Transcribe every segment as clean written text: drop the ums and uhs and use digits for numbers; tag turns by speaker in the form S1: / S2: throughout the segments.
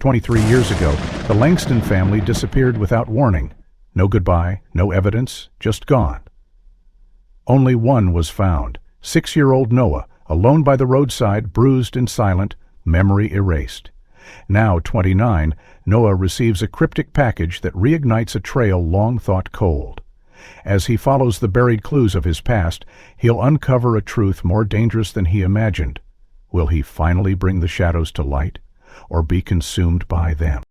S1: 23 years ago, the Langston family disappeared without warning. No goodbye, no evidence, just gone. Only one was found, 6-year-old Noah, alone by the roadside, bruised and silent, memory erased. Now 29, Noah receives a cryptic package that reignites a trail long thought cold. As he follows the buried clues of his past, he'll uncover a truth more dangerous than he imagined. Will he finally bring the shadows to light, or be consumed by them?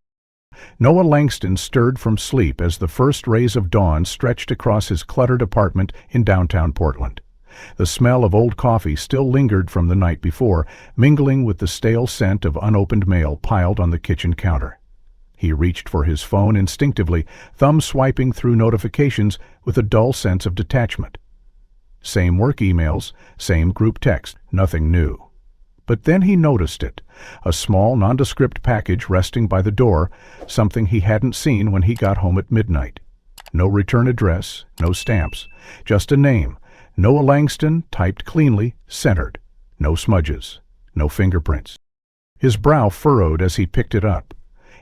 S1: Noah Langston stirred from sleep as the first rays of dawn stretched across his cluttered apartment in downtown Portland. The smell of old coffee still lingered from the night before, mingling with the stale scent of unopened mail piled on the kitchen counter. He reached for his phone instinctively, thumb swiping through notifications with a dull sense of detachment. Same work emails, same group text, nothing new. But then he noticed it, a small, nondescript package resting by the door, something he hadn't seen when he got home at midnight. No return address, no stamps, just a name, Noah Langston, typed cleanly, centered. No smudges, no fingerprints. His brow furrowed as he picked it up.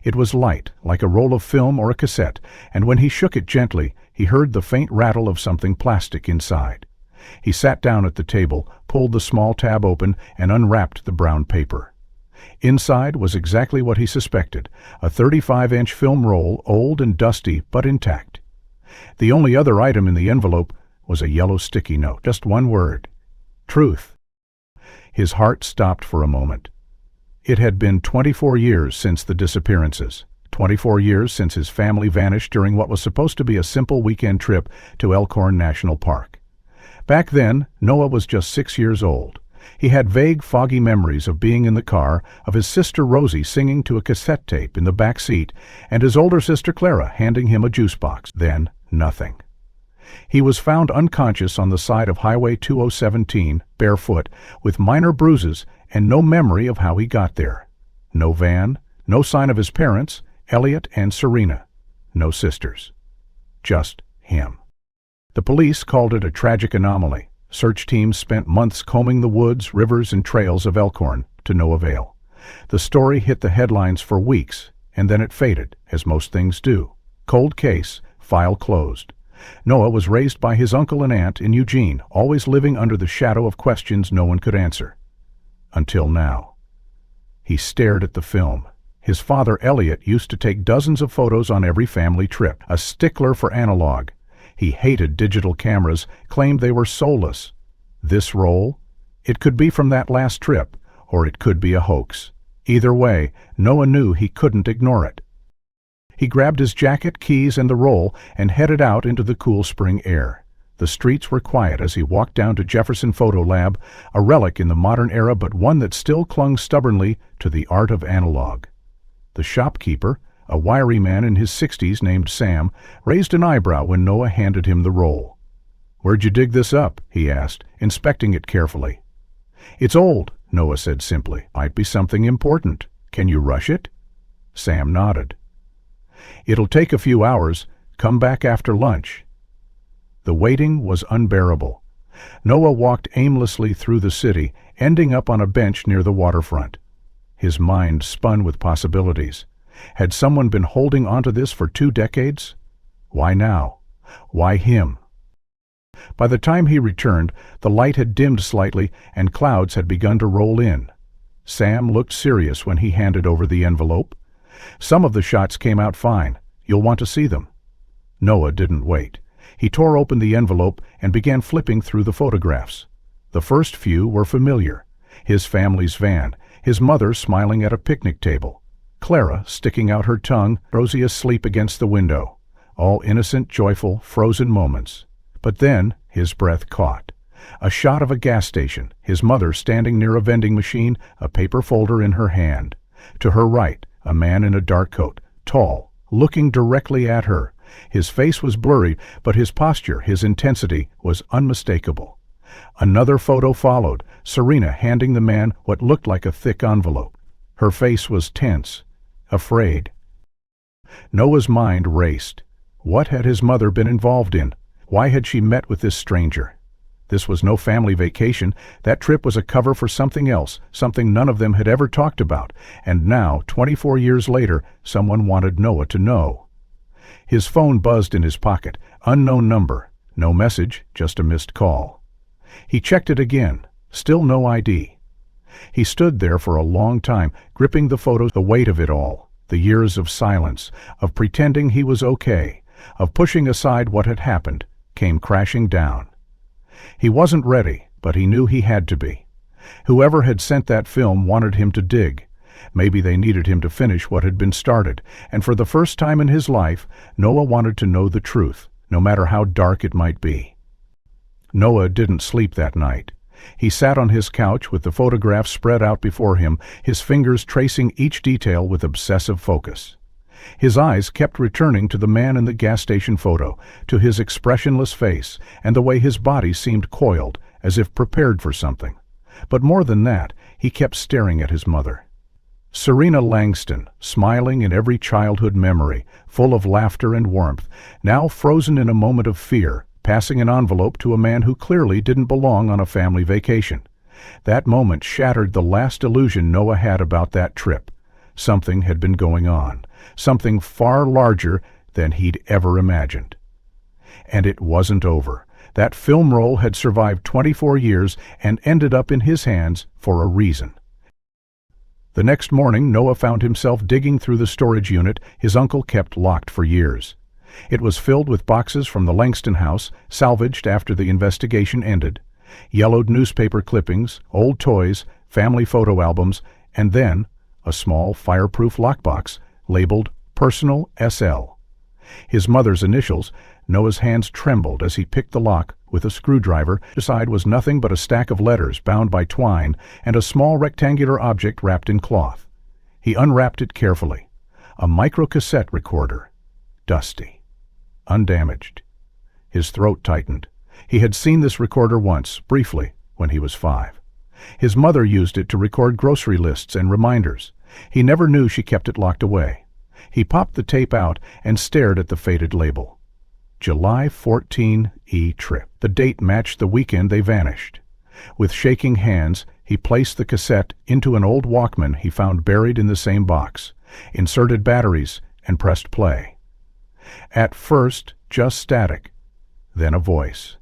S1: It was light, like a roll of film or a cassette, and when he shook it gently, he heard the faint rattle of something plastic inside. He sat down at the table, pulled the small tab open, and unwrapped the brown paper. Inside was exactly what he suspected, a 35-inch film roll, old and dusty, but intact. The only other item in the envelope was a yellow sticky note, just one word: truth. His heart stopped for a moment. It had been 24 years since the disappearances, 24 years since his family vanished during what was supposed to be a simple weekend trip to Elkhorn National Park. Back then, Noah was just 6 years old. He had vague, foggy memories of being in the car, of his sister Rosie singing to a cassette tape in the back seat, and his older sister Clara handing him a juice box. Then, nothing. He was found unconscious on the side of Highway 2017, barefoot, with minor bruises and no memory of how he got there. No van, no sign of his parents, Elliot and Serena. No sisters. Just him. The police called it a tragic anomaly. Search teams spent months combing the woods, rivers, and trails of Elkhorn, to no avail. The story hit the headlines for weeks, and then it faded, as most things do. Cold case, file closed. Noah was raised by his uncle and aunt in Eugene, always living under the shadow of questions no one could answer. Until now. He stared at the film. His father, Elliot, used to take dozens of photos on every family trip, a stickler for analog. He hated digital cameras, claimed they were soulless. This roll? It could be from that last trip, or it could be a hoax. Either way, Noah knew he couldn't ignore it. He grabbed his jacket, keys, and the roll and headed out into the cool spring air. The streets were quiet as he walked down to Jefferson Photo Lab, a relic in the modern era but one that still clung stubbornly to the art of analog. The shopkeeper, a wiry man in his 60s named Sam, raised an eyebrow when Noah handed him the roll. "Where'd you dig this up?" he asked, inspecting it carefully. "It's old," Noah said simply. "Might be something important. Can you rush it?" Sam nodded. "It'll take a few hours. Come back after lunch." The waiting was unbearable. Noah walked aimlessly through the city, ending up on a bench near the waterfront. His mind spun with possibilities. Had someone been holding onto this for 2 decades? Why now? Why him? By the time he returned, the light had dimmed slightly and clouds had begun to roll in. Sam looked serious when he handed over the envelope. "Some of the shots came out fine. You'll want to see them." Noah didn't wait. He tore open the envelope and began flipping through the photographs. The first few were familiar. His family's van, his mother smiling at a picnic table, Clara sticking out her tongue, Rosie asleep against the window. All innocent, joyful, frozen moments. But then his breath caught. A shot of a gas station, his mother standing near a vending machine, a paper folder in her hand. To her right, a man in a dark coat, tall, looking directly at her. His face was blurry, but his posture, his intensity, was unmistakable. Another photo followed, Serena handing the man what looked like a thick envelope. Her face was tense, afraid. Noah's mind raced. What had his mother been involved in? Why had she met with this stranger? This was no family vacation. That trip was a cover for something else, something none of them had ever talked about. And now, 24 years later, someone wanted Noah to know. His phone buzzed in his pocket. Unknown number. No message, just a missed call. He checked it again. Still no ID. He stood there for a long time, gripping the photos, the weight of it all, the years of silence, of pretending he was okay, of pushing aside what had happened, came crashing down. He wasn't ready, but he knew he had to be. Whoever had sent that film wanted him to dig. Maybe they needed him to finish what had been started, and for the first time in his life, Noah wanted to know the truth, no matter how dark it might be. Noah didn't sleep that night. He sat on his couch with the photographs spread out before him, his fingers tracing each detail with obsessive focus. His eyes kept returning to the man in the gas station photo, to his expressionless face, and the way his body seemed coiled, as if prepared for something. But more than that, he kept staring at his mother. Serena Langston, smiling in every childhood memory, full of laughter and warmth, now frozen in a moment of fear, passing an envelope to a man who clearly didn't belong on a family vacation. That moment shattered the last illusion Noah had about that trip. Something had been going on, something far larger than he'd ever imagined. And it wasn't over. That film roll had survived 24 years and ended up in his hands for a reason. The next morning, Noah found himself digging through the storage unit his uncle kept locked for years. It was filled with boxes from the Langston house, salvaged after the investigation ended, yellowed newspaper clippings, old toys, family photo albums, and then a small fireproof lockbox labeled Personal SL. His mother's initials. Noah's hands trembled as he picked the lock with a screwdriver. Inside was nothing but a stack of letters bound by twine and a small rectangular object wrapped in cloth. He unwrapped it carefully. A microcassette recorder. Dusty. Undamaged. His throat tightened. He had seen this recorder once, briefly, when he was 5. His mother used it to record grocery lists and reminders. He never knew she kept it locked away. He popped the tape out and stared at the faded label. July 14 trip. The date matched the weekend they vanished. With shaking hands, he placed the cassette into an old Walkman he found buried in the same box, inserted batteries, and pressed play. At first, just static, then a voice.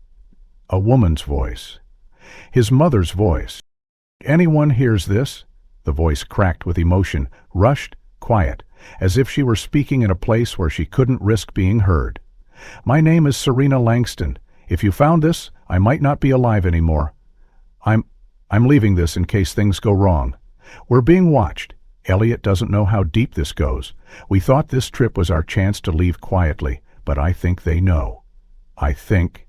S1: A woman's voice. His mother's voice. "Anyone hears this?" The voice cracked with emotion, rushed, quiet, as if she were speaking in a place where she couldn't risk being heard. "My name is Serena Langston. If you found this, I might not be alive anymore. I'm leaving this in case things go wrong. We're being watched. Elliot doesn't know how deep this goes. We thought this trip was our chance to leave quietly, but I think they know. I think—"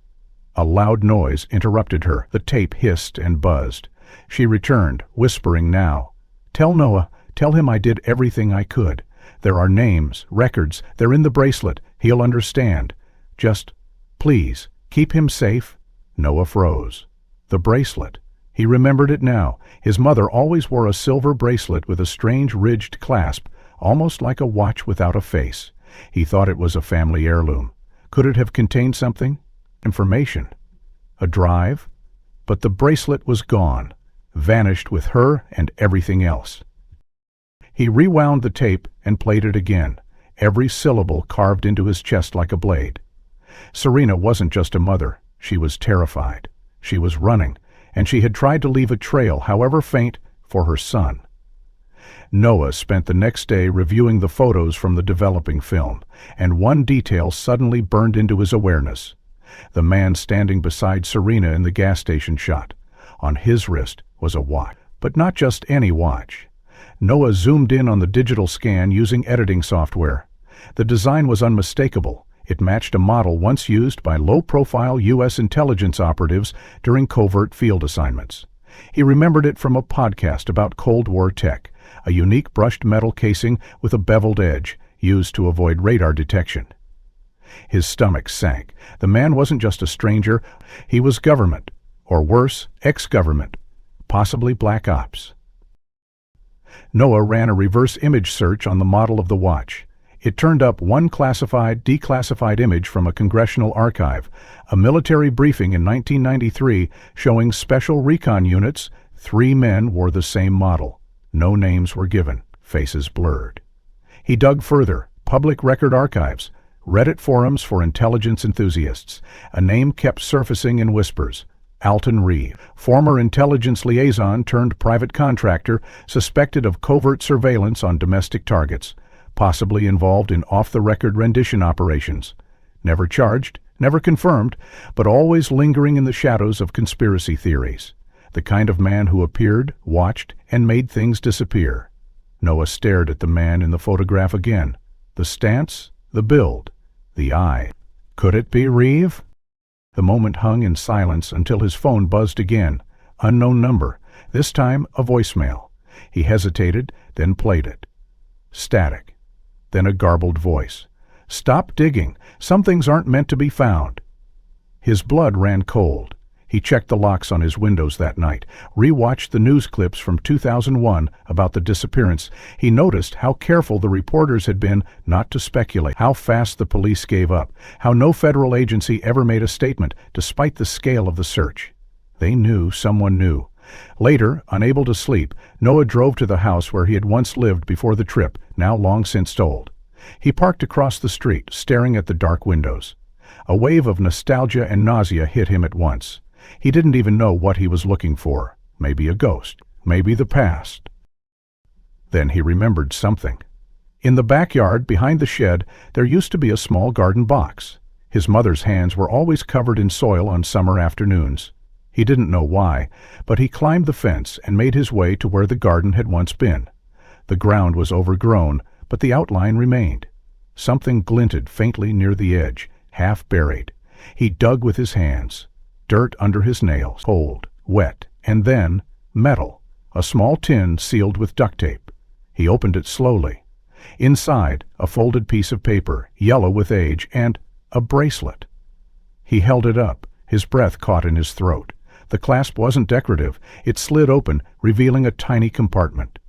S1: A loud noise interrupted her. The tape hissed and buzzed. She returned, whispering now. "Tell Noah. Tell him I did everything I could. There are names, records. They're in the bracelet. He'll understand. Just, please, keep him safe." Noah froze. The bracelet. He remembered it now. His mother always wore a silver bracelet with a strange ridged clasp, almost like a watch without a face. He thought it was a family heirloom. Could it have contained something? Information? A drive? But the bracelet was gone, vanished with her and everything else. He rewound the tape and played it again, every syllable carved into his chest like a blade. Serena wasn't just a mother. She was terrified. She was running, and she had tried to leave a trail, however faint, for her son. Noah spent the next day reviewing the photos from the developing film, and one detail suddenly burned into his awareness. The man standing beside Serena in the gas station shot. On his wrist was a watch, but not just any watch. Noah zoomed in on the digital scan using editing software. The design was unmistakable. It matched a model once used by low-profile U.S. intelligence operatives during covert field assignments. He remembered it from a podcast about Cold War tech, a unique brushed metal casing with a beveled edge, used to avoid radar detection. His stomach sank. The man wasn't just a stranger. He was government, or worse, ex-government, possibly Black Ops. Noah ran a reverse image search on the model of the watch. It turned up one classified, declassified image from a congressional archive, a military briefing in 1993 showing special recon units. 3 men wore the same model. No names were given, faces blurred. He dug further, public record archives, Reddit forums for intelligence enthusiasts. A name kept surfacing in whispers. Alton Reeve, former intelligence liaison turned private contractor, suspected of covert surveillance on domestic targets, possibly involved in off-the-record rendition operations. Never charged, never confirmed, but always lingering in the shadows of conspiracy theories. The kind of man who appeared, watched, and made things disappear. Noah stared at the man in the photograph again. The stance, the build, the eye. Could it be Reeve? The moment hung in silence until his phone buzzed again. Unknown number, this time a voicemail. He hesitated, then played it. Static. Then a garbled voice. "Stop digging. Some things aren't meant to be found." His blood ran cold. He checked the locks on his windows that night, rewatched the news clips from 2001 about the disappearance. He noticed how careful the reporters had been not to speculate, how fast the police gave up, how no federal agency ever made a statement despite the scale of the search. They knew someone knew. Later, unable to sleep, Noah drove to the house where he had once lived before the trip, now long since sold. He parked across the street, staring at the dark windows. A wave of nostalgia and nausea hit him at once. He didn't even know what he was looking for. Maybe a ghost. Maybe the past. Then he remembered something. In the backyard, behind the shed, there used to be a small garden box. His mother's hands were always covered in soil on summer afternoons. He didn't know why, but he climbed the fence and made his way to where the garden had once been. The ground was overgrown, but the outline remained. Something glinted faintly near the edge, half buried. He dug with his hands. Dirt under his nails, cold, wet, and then metal, a small tin sealed with duct tape. He opened it slowly. Inside, a folded piece of paper, yellow with age, and a bracelet. He held it up, his breath caught in his throat. The clasp wasn't decorative. It slid open, revealing a tiny compartment.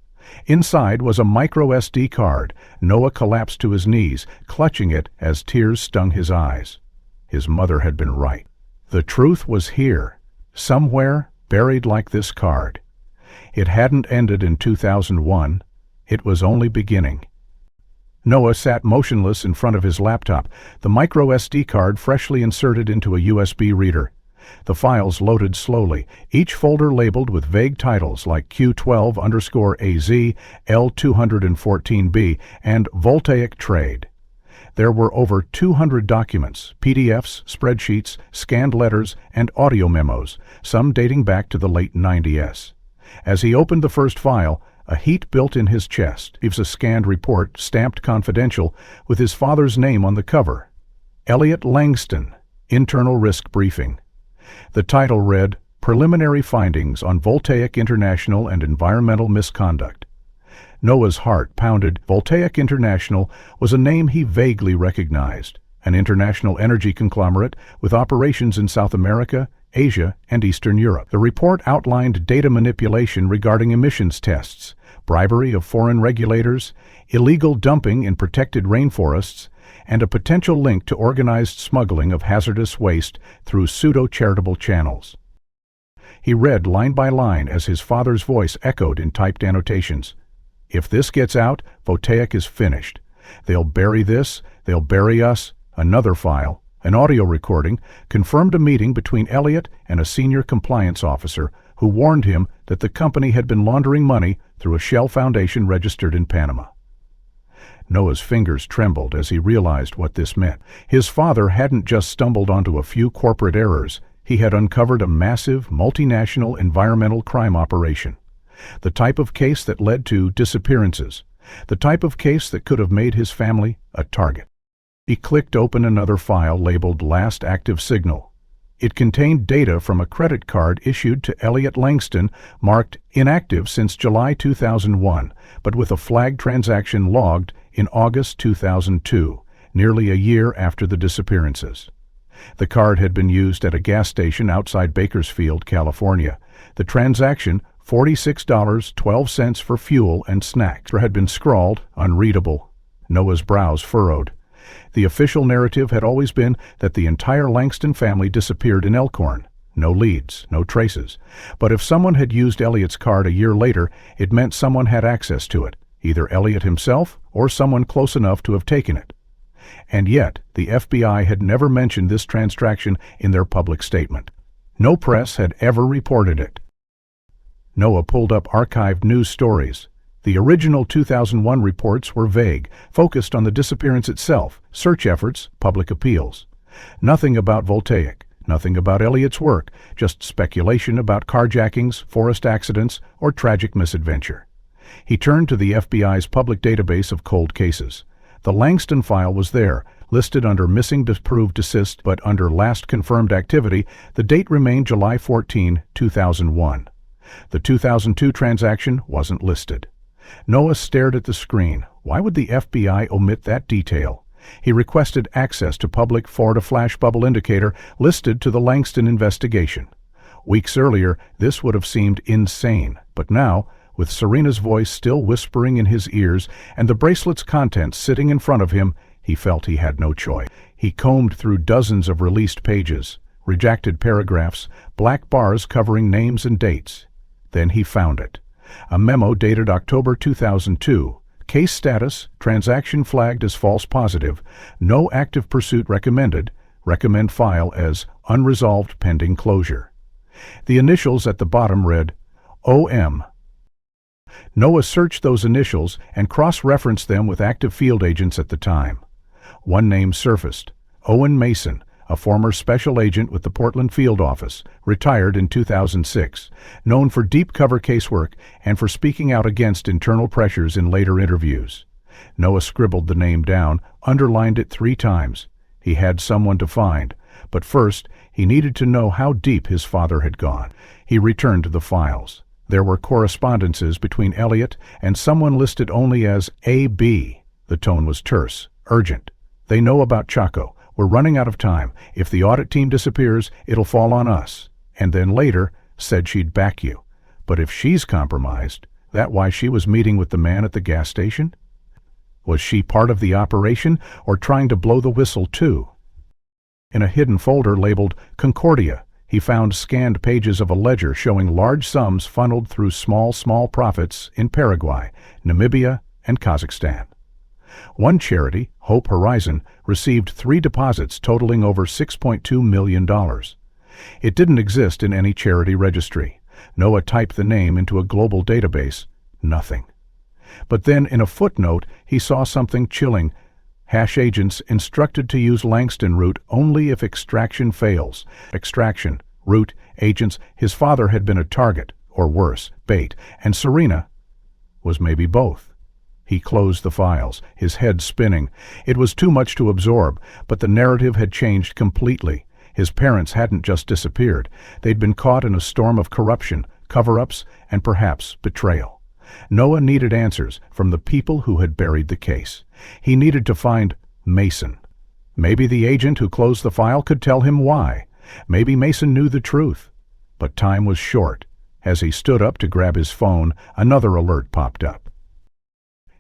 S1: Inside was a micro SD card. Noah collapsed to his knees, clutching it as tears stung his eyes. His mother had been right. The truth was here, somewhere buried like this card. It hadn't ended in 2001. It was only beginning. Noah sat motionless in front of his laptop, the micro SD card freshly inserted into a USB reader. The files loaded slowly, each folder labeled with vague titles like Q12_AZ, L214B, and Voltaic Trade. There were over 200 documents, PDFs, spreadsheets, scanned letters, and audio memos, some dating back to the late 90s. As he opened the first file, a heat built in his chest. It was a scanned report, stamped confidential, with his father's name on the cover. Elliot Langston, Internal Risk Briefing. The title read, Preliminary Findings on Voltaic International and Environmental Misconduct. Noah's heart pounded. Voltaic International was a name he vaguely recognized, an international energy conglomerate with operations in South America, Asia, and Eastern Europe. The report outlined data manipulation regarding emissions tests, bribery of foreign regulators, illegal dumping in protected rainforests, and a potential link to organized smuggling of hazardous waste through pseudo-charitable channels. He read line by line as his father's voice echoed in typed annotations. If this gets out, Voltaic is finished. They'll bury this, they'll bury us. Another file, an audio recording, confirmed a meeting between Elliot and a senior compliance officer who warned him that the company had been laundering money through a shell foundation registered in Panama. Noah's fingers trembled as he realized what this meant. His father hadn't just stumbled onto a few corporate errors. He had uncovered a massive, multinational environmental crime operation. The type of case that led to disappearances. The type of case that could have made his family a target. He clicked open another file labeled Last Active Signal. It contained data from a credit card issued to Elliot Langston, marked inactive since July 2001, but with a flagged transaction logged in August 2002, nearly a year after the disappearances. The card had been used at a gas station outside Bakersfield, California. The transaction, $46.12 for fuel and snacks, had been scrawled, unreadable. Noah's brows furrowed. The official narrative had always been that the entire Langston family disappeared in Elkhorn. No leads, no traces. But if someone had used Elliot's card a year later, it meant someone had access to it, either Elliot himself or someone close enough to have taken it. And yet, the FBI had never mentioned this transaction in their public statement. No press had ever reported it. Noah pulled up archived news stories. The original 2001 reports were vague, focused on the disappearance itself, search efforts, public appeals. Nothing about Voltaic, nothing about Elliot's work, just speculation about carjackings, forest accidents, or tragic misadventure. He turned to the FBI's public database of cold cases. The Langston file was there, listed under missing proved deceased, but under last confirmed activity, the date remained July 14, 2001. The 2002 transaction wasn't listed. Noah stared at the screen. Why would the FBI omit that detail? He requested access to public Florida flash bubble indicator listed to the Langston investigation. Weeks earlier, this would have seemed insane, but now, with Serena's voice still whispering in his ears and the bracelet's contents sitting in front of him, he felt he had no choice. He combed through dozens of released pages, rejected paragraphs, black bars covering names and dates. Then he found it. A memo dated October 2002. Case status, transaction flagged as false positive, no active pursuit recommended, recommend file as unresolved pending closure. The initials at the bottom read, OM. Noah searched those initials and cross-referenced them with active field agents at the time. One name surfaced, Owen Mason, a former special agent with the Portland field office, retired in 2006, known for deep cover casework and for speaking out against internal pressures in later interviews. Noah scribbled the name down, underlined it 3 times. He had someone to find, but first he needed to know how deep his father had gone. He returned to the files. There were correspondences between Elliot and someone listed only as A.B. The tone was terse, urgent. They know about Chaco. We're running out of time. If the audit team disappears, it'll fall on us. And then later, said she'd back you. But if she's compromised, that why she was meeting with the man at the gas station? Was she part of the operation or trying to blow the whistle too? In a hidden folder labeled Concordia, he found scanned pages of a ledger showing large sums funneled through small profits in Paraguay, Namibia, and Kazakhstan. One charity, Hope Horizon, received 3 deposits totaling over $6.2 million. It didn't exist in any charity registry. Noah typed the name into a global database. Nothing. But then in a footnote, he saw something chilling. Hash agents instructed to use Langston route only if extraction fails. Extraction, route, agents, his father had been a target, or worse, bait, and Serena was maybe both. He closed the files, his head spinning. It was too much to absorb, but the narrative had changed completely. His parents hadn't just disappeared. They'd been caught in a storm of corruption, cover-ups, and perhaps betrayal. Noah needed answers from the people who had buried the case. He needed to find Mason. Maybe the agent who closed the file could tell him why. Maybe Mason knew the truth. But time was short. As he stood up to grab his phone, another alert popped up.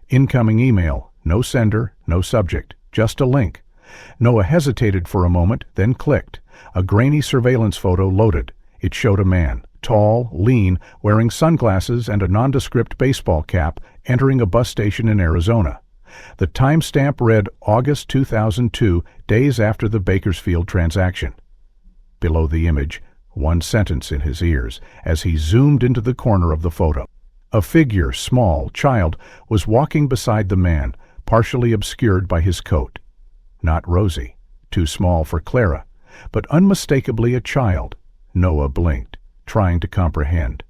S1: Incoming email, no sender, no subject, just a link. Noah hesitated for a moment, then clicked. A grainy surveillance photo loaded. It showed a man, tall, lean, wearing sunglasses and a nondescript baseball cap, entering a bus station in Arizona. The timestamp read August 2002, days after the Bakersfield transaction. Below the image, one sentence in his ears as he zoomed into the corner of the photo. A figure, small, child, was walking beside the man, partially obscured by his coat. Not Rosie, too small for Clara, but unmistakably a child. Noah blinked, trying to comprehend.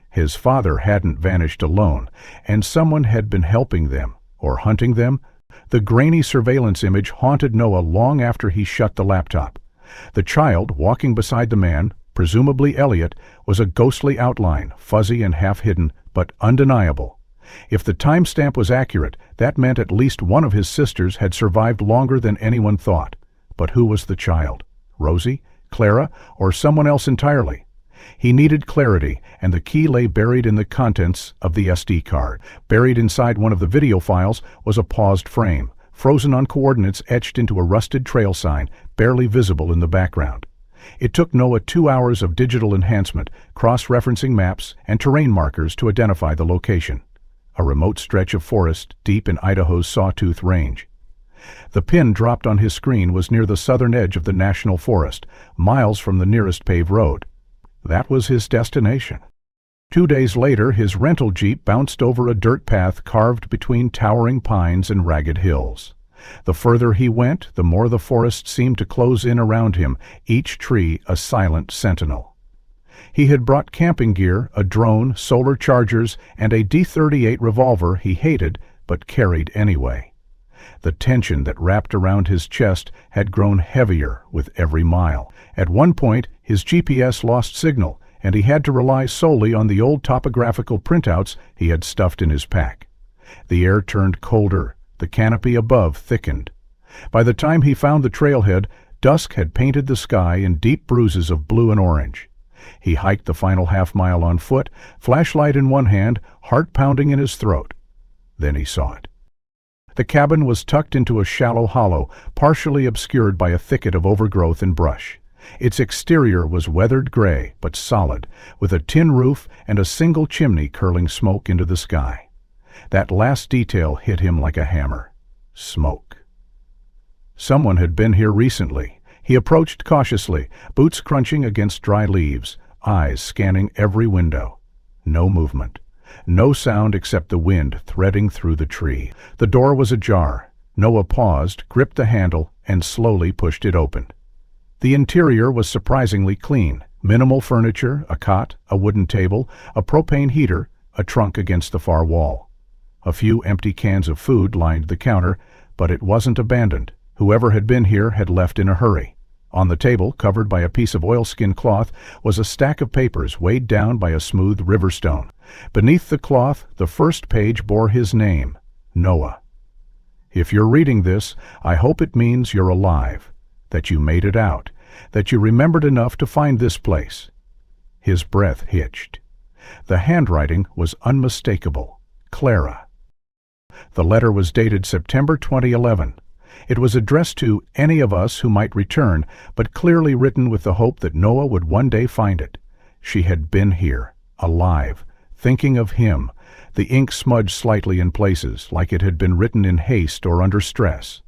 S1: His father hadn't vanished alone, and someone had been helping them, or hunting them. The grainy surveillance image haunted Noah long after he shut the laptop. The child, walking beside the man, presumably Elliot, was a ghostly outline, fuzzy and half-hidden, but undeniable. If the timestamp was accurate, that meant at least one of his sisters had survived longer than anyone thought. But who was the child? Rosie? Clara? Or someone else entirely? He needed clarity, and the key lay buried in the contents of the SD card. Buried inside one of the video files was a paused frame, frozen on coordinates etched into a rusted trail sign, barely visible in the background. It took Noah 2 hours of digital enhancement, cross-referencing maps and terrain markers to identify the location. A remote stretch of forest deep in Idaho's Sawtooth Range. The pin dropped on his screen was near the southern edge of the national forest, miles from the nearest paved road. That was his destination. 2 days later, his rental jeep bounced over a dirt path carved between towering pines and ragged hills. The further he went, the more the forest seemed to close in around him, each tree a silent sentinel. He had brought camping gear, a drone, solar chargers, and a D-38 revolver he hated but carried anyway. The tension that wrapped around his chest had grown heavier with every mile. At one point, his GPS lost signal, and he had to rely solely on the old topographical printouts he had stuffed in his pack. The air turned colder, the canopy above thickened. By the time he found the trailhead, dusk had painted the sky in deep bruises of blue and orange. He hiked the final half-mile on foot, flashlight in one hand, heart pounding in his throat. Then he saw it. The cabin was tucked into a shallow hollow, partially obscured by a thicket of overgrowth and brush. Its exterior was weathered gray, but solid, with a tin roof and a single chimney curling smoke into the sky. That last detail hit him like a hammer. Smoke. Someone had been here recently. He approached cautiously, boots crunching against dry leaves, eyes scanning every window. No movement. No sound except the wind threading through the tree. The door was ajar. Noah paused, gripped the handle, and slowly pushed it open. The interior was surprisingly clean. Minimal furniture, a cot, a wooden table, a propane heater, a trunk against the far wall. A few empty cans of food lined the counter, but it wasn't abandoned. Whoever had been here had left in a hurry. On the table, covered by a piece of oilskin cloth, was a stack of papers weighed down by a smooth river stone. Beneath the cloth, the first page bore his name, Noah. If you're reading this, I hope it means you're alive, that you made it out, that you remembered enough to find this place. His breath hitched. The handwriting was unmistakable. Clara. The letter was dated September 2011. It was addressed to any of us who might return, but clearly written with the hope that Noah would one day find it. She had been here, alive, thinking of him. The ink smudged slightly in places, like it had been written in haste or under stress.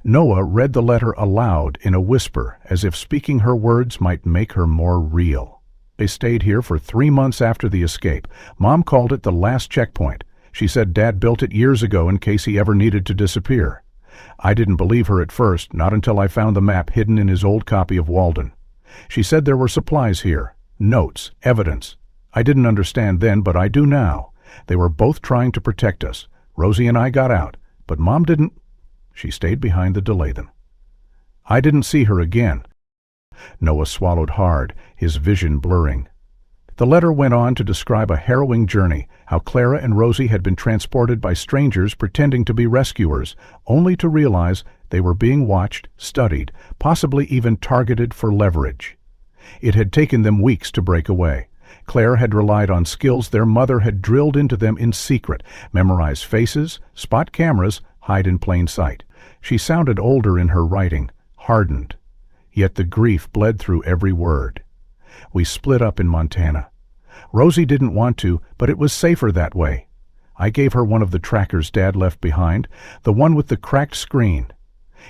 S1: Noah read the letter aloud in a whisper, as if speaking her words might make her more real. They stayed here for 3 months after the escape. Mom called it the last checkpoint. She said Dad built it years ago in case he ever needed to disappear. I didn't believe her at first, not until I found the map hidden in his old copy of Walden. She said there were supplies here, notes, evidence. I didn't understand then, but I do now. They were both trying to protect us. Rosie and I got out, but Mom didn't. She stayed behind to delay them. I didn't see her again. Noah swallowed hard, his vision blurring. The letter went on to describe a harrowing journey, how Clara and Rosie had been transported by strangers pretending to be rescuers, only to realize they were being watched, studied, possibly even targeted for leverage. It had taken them weeks to break away. Claire had relied on skills their mother had drilled into them in secret, memorize faces, spot cameras, hide in plain sight. She sounded older in her writing, hardened. Yet the grief bled through every word. We split up in Montana. Rosie didn't want to, but it was safer that way. I gave her one of the trackers Dad left behind, the one with the cracked screen.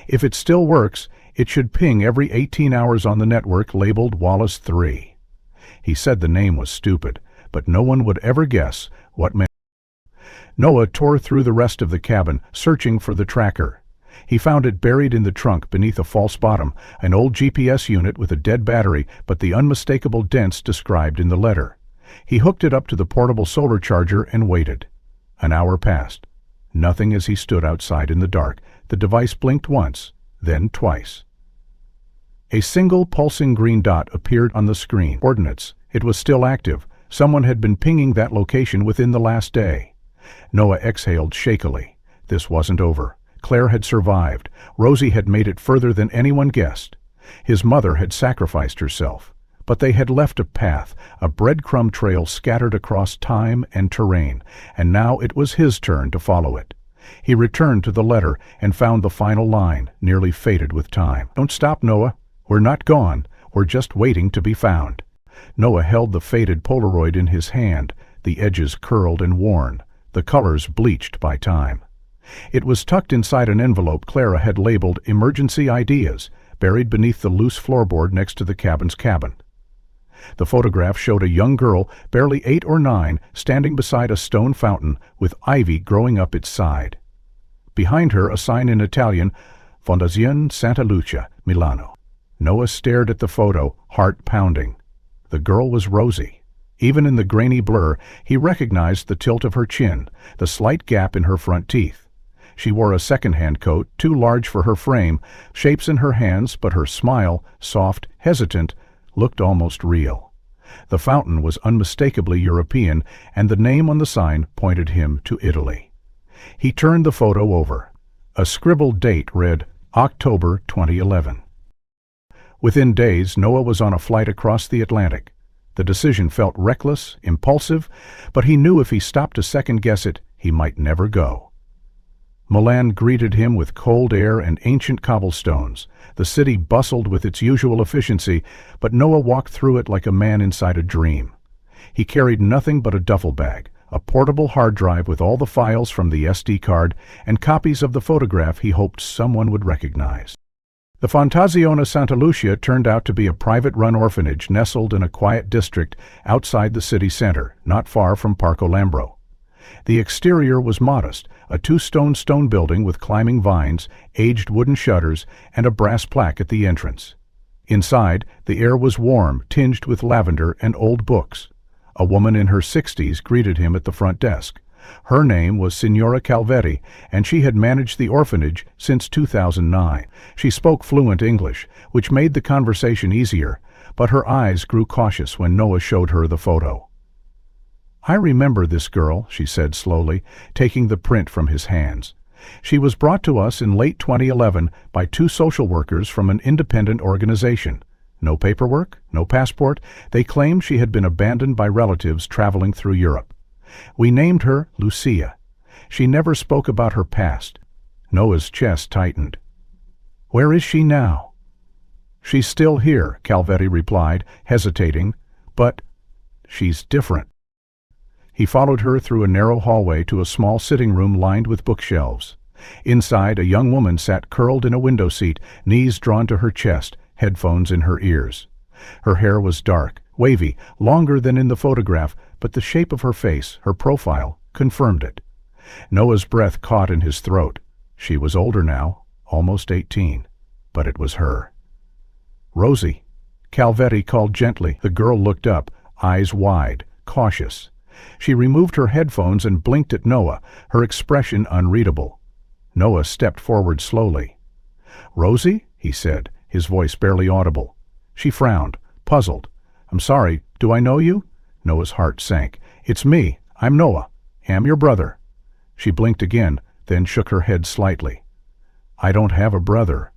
S1: If it still works, it should ping every 18 hours on the network labeled Wallace 3. He said the name was stupid, but no one would ever guess what meant. Noah tore through the rest of the cabin, searching for the tracker. He found it buried in the trunk beneath a false bottom, an old GPS unit with a dead battery, but the unmistakable dents described in the letter. He hooked it up to the portable solar charger and waited. An hour passed. Nothing as he stood outside in the dark. The device blinked once, then twice. A single pulsing green dot appeared on the screen. Coordinates. It was still active. Someone had been pinging that location within the last day. Noah exhaled shakily. This wasn't over. Claire had survived. Rosie had made it further than anyone guessed. His mother had sacrificed herself. But they had left a path, a breadcrumb trail scattered across time and terrain, and now it was his turn to follow it. He returned to the letter and found the final line, nearly faded with time. "Don't stop, Noah. We're not gone. We're just waiting to be found." Noah held the faded Polaroid in his hand, the edges curled and worn, the colors bleached by time. It was tucked inside an envelope Clara had labeled "Emergency Ideas," buried beneath the loose floorboard next to the cabin's cabin. The photograph showed a young girl, barely 8 or 9, standing beside a stone fountain with ivy growing up its side. Behind her, a sign in Italian, "Fondazione Santa Lucia, Milano." Noah stared at the photo, heart pounding. The girl was Rosie. Even in the grainy blur, he recognized the tilt of her chin, the slight gap in her front teeth. She wore a second-hand coat, too large for her frame, shapes in her hands, but her smile, soft, hesitant, looked almost real. The fountain was unmistakably European, and the name on the sign pointed him to Italy. He turned the photo over. A scribbled date read, October 2011. Within days, Noah was on a flight across the Atlantic. The decision felt reckless, impulsive, but he knew if he stopped to second-guess it, he might never go. Milan greeted him with cold air and ancient cobblestones. The city bustled with its usual efficiency, but Noah walked through it like a man inside a dream. He carried nothing but a duffel bag, a portable hard drive with all the files from the SD card, and copies of the photograph he hoped someone would recognize. The Fondazione Santa Lucia turned out to be a private-run orphanage nestled in a quiet district outside the city center, not far from Parco Lambro. The exterior was modest, a two-stone building with climbing vines, aged wooden shutters, and a brass plaque at the entrance. Inside, the air was warm, tinged with lavender and old books. A woman in her 60s greeted him at the front desk. Her name was Signora Calvetti, and she had managed the orphanage since 2009. She spoke fluent English, which made the conversation easier, but her eyes grew cautious when Noah showed her the photo. "I remember this girl," she said slowly, taking the print from his hands. "She was brought to us in late 2011 by 2 social workers from an independent organization. No paperwork, no passport. They claimed she had been abandoned by relatives traveling through Europe. We named her Lucia. She never spoke about her past." Noah's chest tightened. "Where is she now?" "She's still here," Calvetti replied, hesitating, "but she's different." He followed her through a narrow hallway to a small sitting room lined with bookshelves. Inside, a young woman sat curled in a window seat, knees drawn to her chest, headphones in her ears. Her hair was dark, wavy, longer than in the photograph, but the shape of her face, her profile, confirmed it. Noah's breath caught in his throat. She was older now, almost 18, but it was her. "Rosie," Calvetti called gently. The girl looked up, eyes wide, cautious. She removed her headphones and blinked at Noah, her expression unreadable. Noah stepped forward slowly. "Rosie?" he said, his voice barely audible. She frowned, puzzled. "I'm sorry, do I know you?" Noah's heart sank. "It's me. I'm Noah. Am your brother." She blinked again, then shook her head slightly. "I don't have a brother."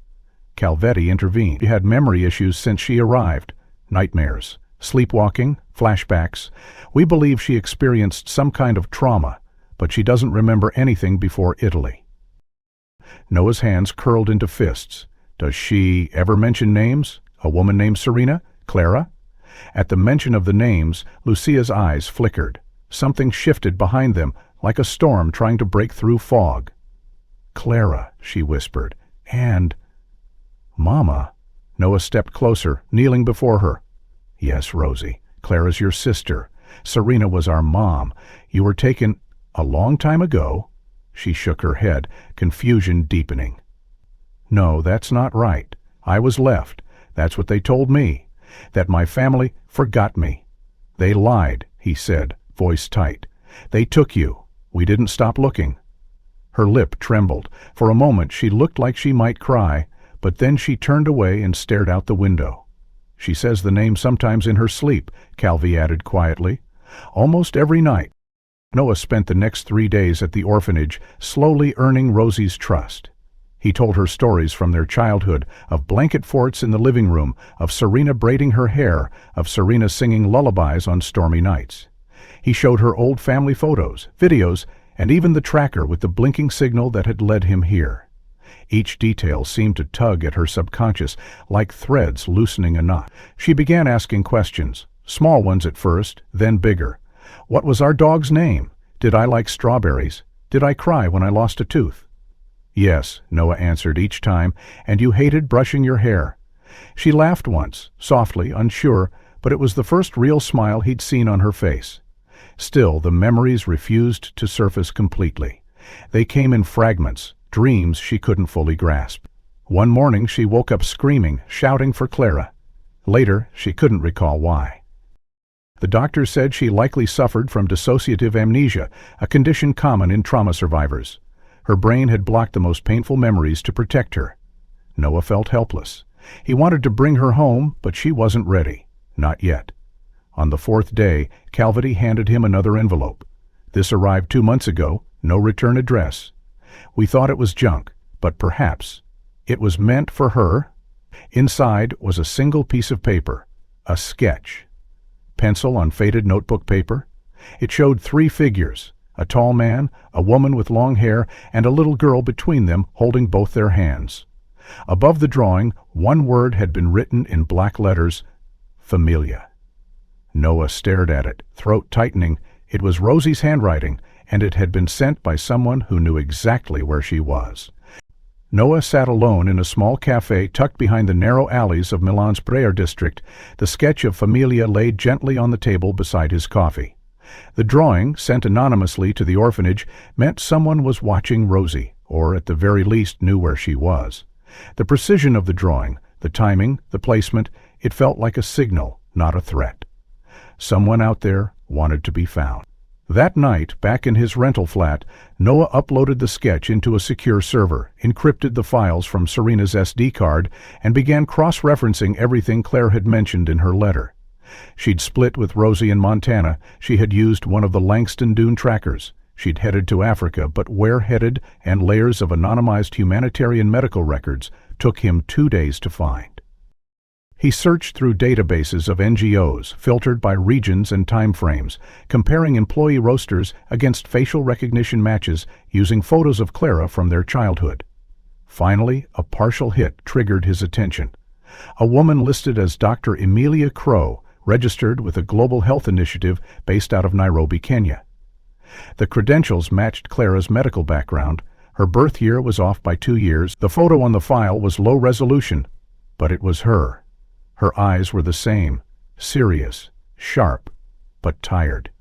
S1: Calvetti intervened. She had memory issues since she arrived. Nightmares, sleepwalking, flashbacks. We believe she experienced some kind of trauma, but she doesn't remember anything before Italy. Noah's hands curled into fists. "Does she ever mention names? A woman named Serena? Clara?" At the mention of the names, Lucia's eyes flickered. Something shifted behind them, like a storm trying to break through fog. "Clara," she whispered, "and—" "Mama." Noah stepped closer, kneeling before her. "Yes, Rosie. Clara's your sister. Serena was our mom. You were taken a long time ago." She shook her head, confusion deepening. "No, that's not right. I was left. That's what they told me. That my family forgot me." "They lied," he said, voice tight. "They took you. We didn't stop looking." Her lip trembled. For a moment she looked like she might cry, but then she turned away and stared out the window. "She says the name sometimes in her sleep," Calvi added quietly. "Almost every night." Noah spent the next 3 days at the orphanage, slowly earning Rosie's trust. He told her stories from their childhood, of blanket forts in the living room, of Serena braiding her hair, of Serena singing lullabies on stormy nights. He showed her old family photos, videos, and even the tracker with the blinking signal that had led him here. Each detail seemed to tug at her subconscious, like threads loosening a knot. She began asking questions, small ones at first, then bigger. What was our dog's name? Did I like strawberries? Did I cry when I lost a tooth? Yes, Noah answered each time, and you hated brushing your hair. She laughed once, softly, unsure, but it was the first real smile he'd seen on her face. Still, the memories refused to surface completely. They came in fragments, dreams she couldn't fully grasp. One morning she woke up screaming, shouting for Clara. Later, she couldn't recall why. The doctor said she likely suffered from dissociative amnesia, a condition common in trauma survivors. Her brain had blocked the most painful memories to protect her. Noah felt helpless. He wanted to bring her home, but she wasn't ready. Not yet. On the fourth day, Calvity handed him another envelope. This arrived 2 months ago, no return address. We thought it was junk, but perhaps it was meant for her. Inside was a single piece of paper, a sketch. Pencil on faded notebook paper. It showed 3 figures, a tall man, a woman with long hair, and a little girl between them holding both their hands. Above the drawing, one word had been written in black letters, Familia. Noah stared at it, throat tightening. It was Rosie's handwriting, and it had been sent by someone who knew exactly where she was. Noah sat alone in a small cafe tucked behind the narrow alleys of Milan's prayer district, the sketch of Familia laid gently on the table beside his coffee. The drawing, sent anonymously to the orphanage, meant someone was watching Rosie, or at the very least knew where she was. The precision of the drawing, the timing, the placement, it felt like a signal, not a threat. Someone out there wanted to be found. That night, back in his rental flat, Noah uploaded the sketch into a secure server, encrypted the files from Serena's SD card, and began cross-referencing everything Claire had mentioned in her letter. She'd split with Rosie in Montana. She had used one of the Langston dune trackers. She'd headed to Africa, but where headed and layers of anonymized humanitarian medical records took him 2 days to find. He searched through databases of NGOs, filtered by regions and time frames, comparing employee rosters against facial recognition matches using photos of Clara from their childhood. Finally, a partial hit triggered his attention. A woman listed as Dr. Emilia Crow, registered with a global health initiative based out of Nairobi, Kenya. The credentials matched Clara's medical background. Her birth year was off by 2 years. The photo on the file was low resolution, but it was her. Her eyes were the same, serious, sharp, but tired.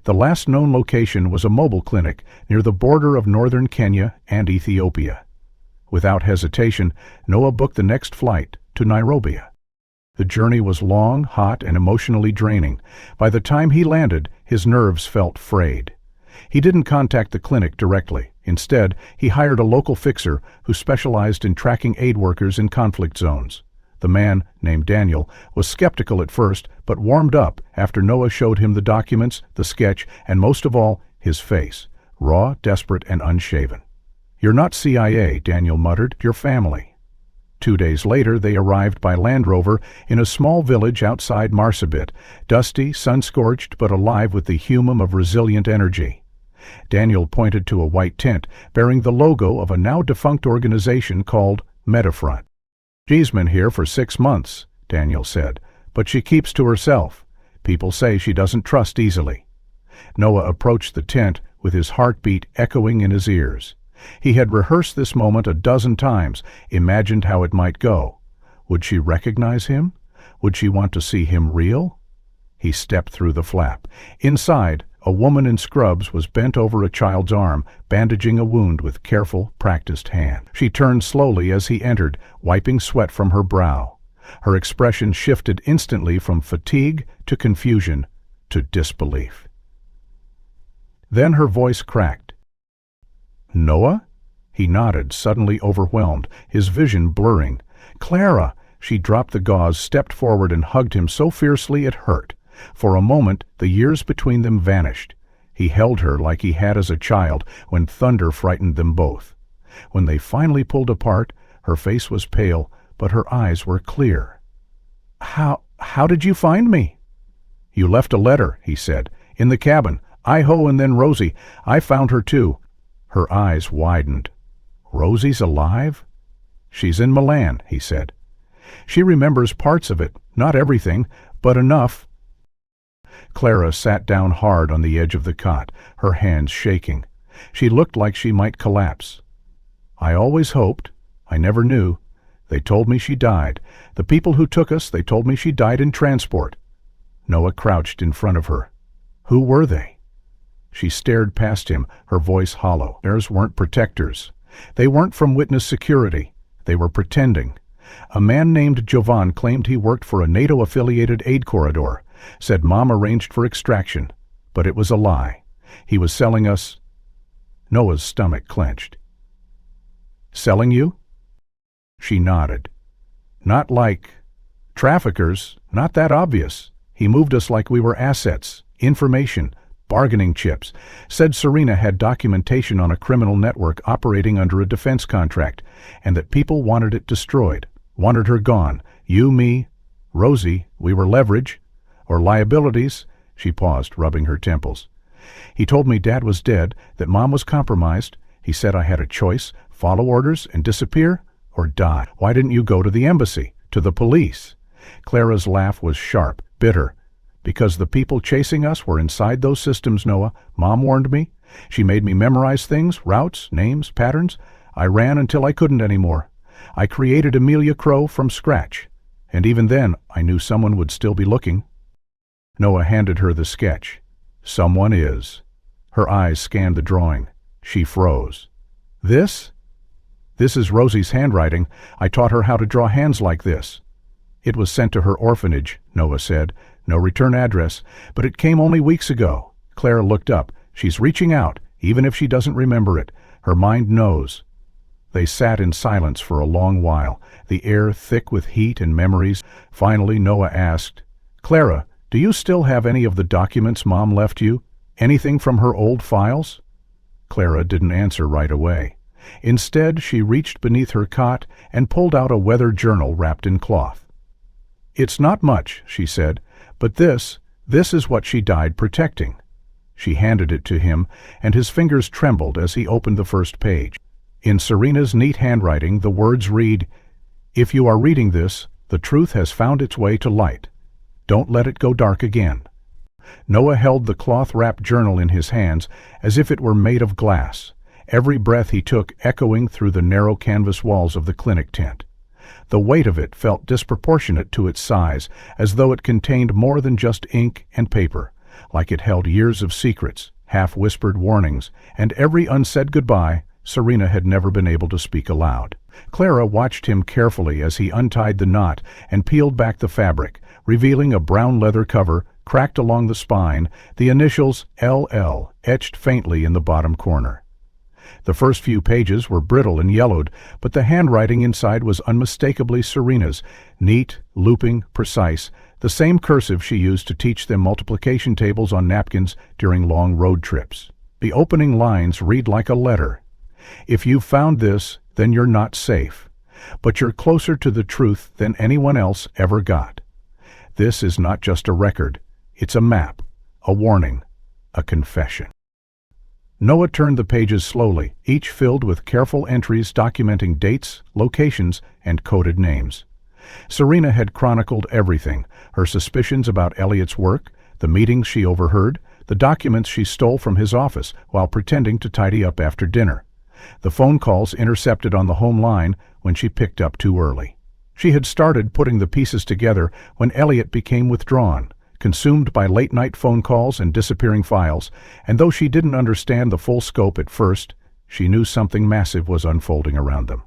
S1: The last known location was a mobile clinic near the border of northern Kenya and Ethiopia. Without hesitation, Noah booked the next flight to Nairobi. The journey was long, hot, and emotionally draining. By the time he landed, his nerves felt frayed. He didn't contact the clinic directly. Instead, he hired a local fixer who specialized in tracking aid workers in conflict zones. The man, named Daniel, was skeptical at first, but warmed up after Noah showed him the documents, the sketch, and most of all, his face, raw, desperate, and unshaven. "You're not CIA," Daniel muttered. "You're family." 2 days later, they arrived by Land Rover in a small village outside Marsabit, dusty, sun-scorched, but alive with the humum of resilient energy. Daniel pointed to a white tent bearing the logo of a now-defunct organization called Metafront. "She's been here for 6 months, Daniel said, "but she keeps to herself. People say she doesn't trust easily." Noah approached the tent with his heartbeat echoing in his ears. He had rehearsed this moment a dozen times, imagined how it might go. Would she recognize him? Would she want to see him real? He stepped through the flap. Inside, a woman in scrubs was bent over a child's arm, bandaging a wound with careful, practiced hand. She turned slowly as he entered, wiping sweat from her brow. Her expression shifted instantly from fatigue to confusion to disbelief. Then her voice cracked. "Noah?" He nodded, suddenly overwhelmed, his vision blurring. "Clara!" She dropped the gauze, stepped forward, and hugged him so fiercely it hurt. For a moment, the years between them vanished. He held her like he had as a child when thunder frightened them both. When they finally pulled apart, her face was pale, but her eyes were clear. How did you find me?" "You left a letter," he said, "in the cabin. I-ho, and then Rosie. I found her too." Her eyes widened. "Rosie's alive?" "She's in Milan," he said. "She remembers parts of it, not everything, but enough." Clara sat down hard on the edge of the cot, her hands shaking. She looked like she might collapse. "I always hoped. I never knew. They told me she died. The people who took us, they told me she died in transport." Noah crouched in front of her. "Who were they?" She stared past him, her voice hollow. Theirs weren't protectors. They weren't from witness security. They were pretending. A man named Jovan claimed he worked for a NATO-affiliated aid corridor, said Mom arranged for extraction, but it was a lie. He was selling us. Noah's stomach clenched. "Selling you?" She nodded. "Not like traffickers, not that obvious. He moved us like we were assets, information, bargaining chips, said Serena had documentation on a criminal network operating under a defense contract, and that people wanted it destroyed, wanted her gone. You, me, Rosie, we were leverage, or liabilities." She paused, rubbing her temples. "He told me Dad was dead, that Mom was compromised. He said I had a choice, follow orders and disappear, or die. Why didn't you go to the embassy, to the police?" Clara's laugh was sharp, bitter. "Because the people chasing us were inside those systems, Noah. Mom warned me. She made me memorize things, routes, names, patterns. I ran until I couldn't anymore. I created Amelia Crow from scratch. And even then, I knew someone would still be looking." Noah handed her the sketch. "Someone is." Her eyes scanned the drawing. She froze. "This? This is Rosie's handwriting. I taught her how to draw hands like this." "It was sent to her orphanage," Noah said. "No return address, but it came only weeks ago." Clara looked up. "She's reaching out, even if she doesn't remember it. Her mind knows." They sat in silence for a long while, the air thick with heat and memories. Finally, Noah asked, "Clara, do you still have any of the documents Mom left you? Anything from her old files?" Clara didn't answer right away. Instead, she reached beneath her cot and pulled out a weather journal wrapped in cloth. "It's not much," she said, "but this is what she died protecting." She handed it to him, and his fingers trembled as he opened the first page. In Serena's neat handwriting, the words read, "If you are reading this, the truth has found its way to light. Don't let it go dark again." Noah held the cloth-wrapped journal in his hands as if it were made of glass, every breath he took echoing through the narrow canvas walls of the clinic tent. The weight of it felt disproportionate to its size, as though it contained more than just ink and paper, like it held years of secrets, half-whispered warnings, and every unsaid goodbye Serena had never been able to speak aloud. Clara watched him carefully as he untied the knot and peeled back the fabric, revealing a brown leather cover cracked along the spine, the initials LL etched faintly in the bottom corner. The first few pages were brittle and yellowed, but the handwriting inside was unmistakably Serena's, neat, looping, precise, the same cursive she used to teach them multiplication tables on napkins during long road trips. The opening lines read like a letter. "If you've found this, then you're not safe. But you're closer to the truth than anyone else ever got. This is not just a record. It's a map, a warning, a confession." Noah turned the pages slowly, each filled with careful entries documenting dates, locations, and coded names. Serena had chronicled everything, her suspicions about Elliot's work, the meetings she overheard, the documents she stole from his office while pretending to tidy up after dinner, the phone calls intercepted on the home line when she picked up too early. She had started putting the pieces together when Elliot became withdrawn, consumed by late-night phone calls and disappearing files, and though she didn't understand the full scope at first, she knew something massive was unfolding around them.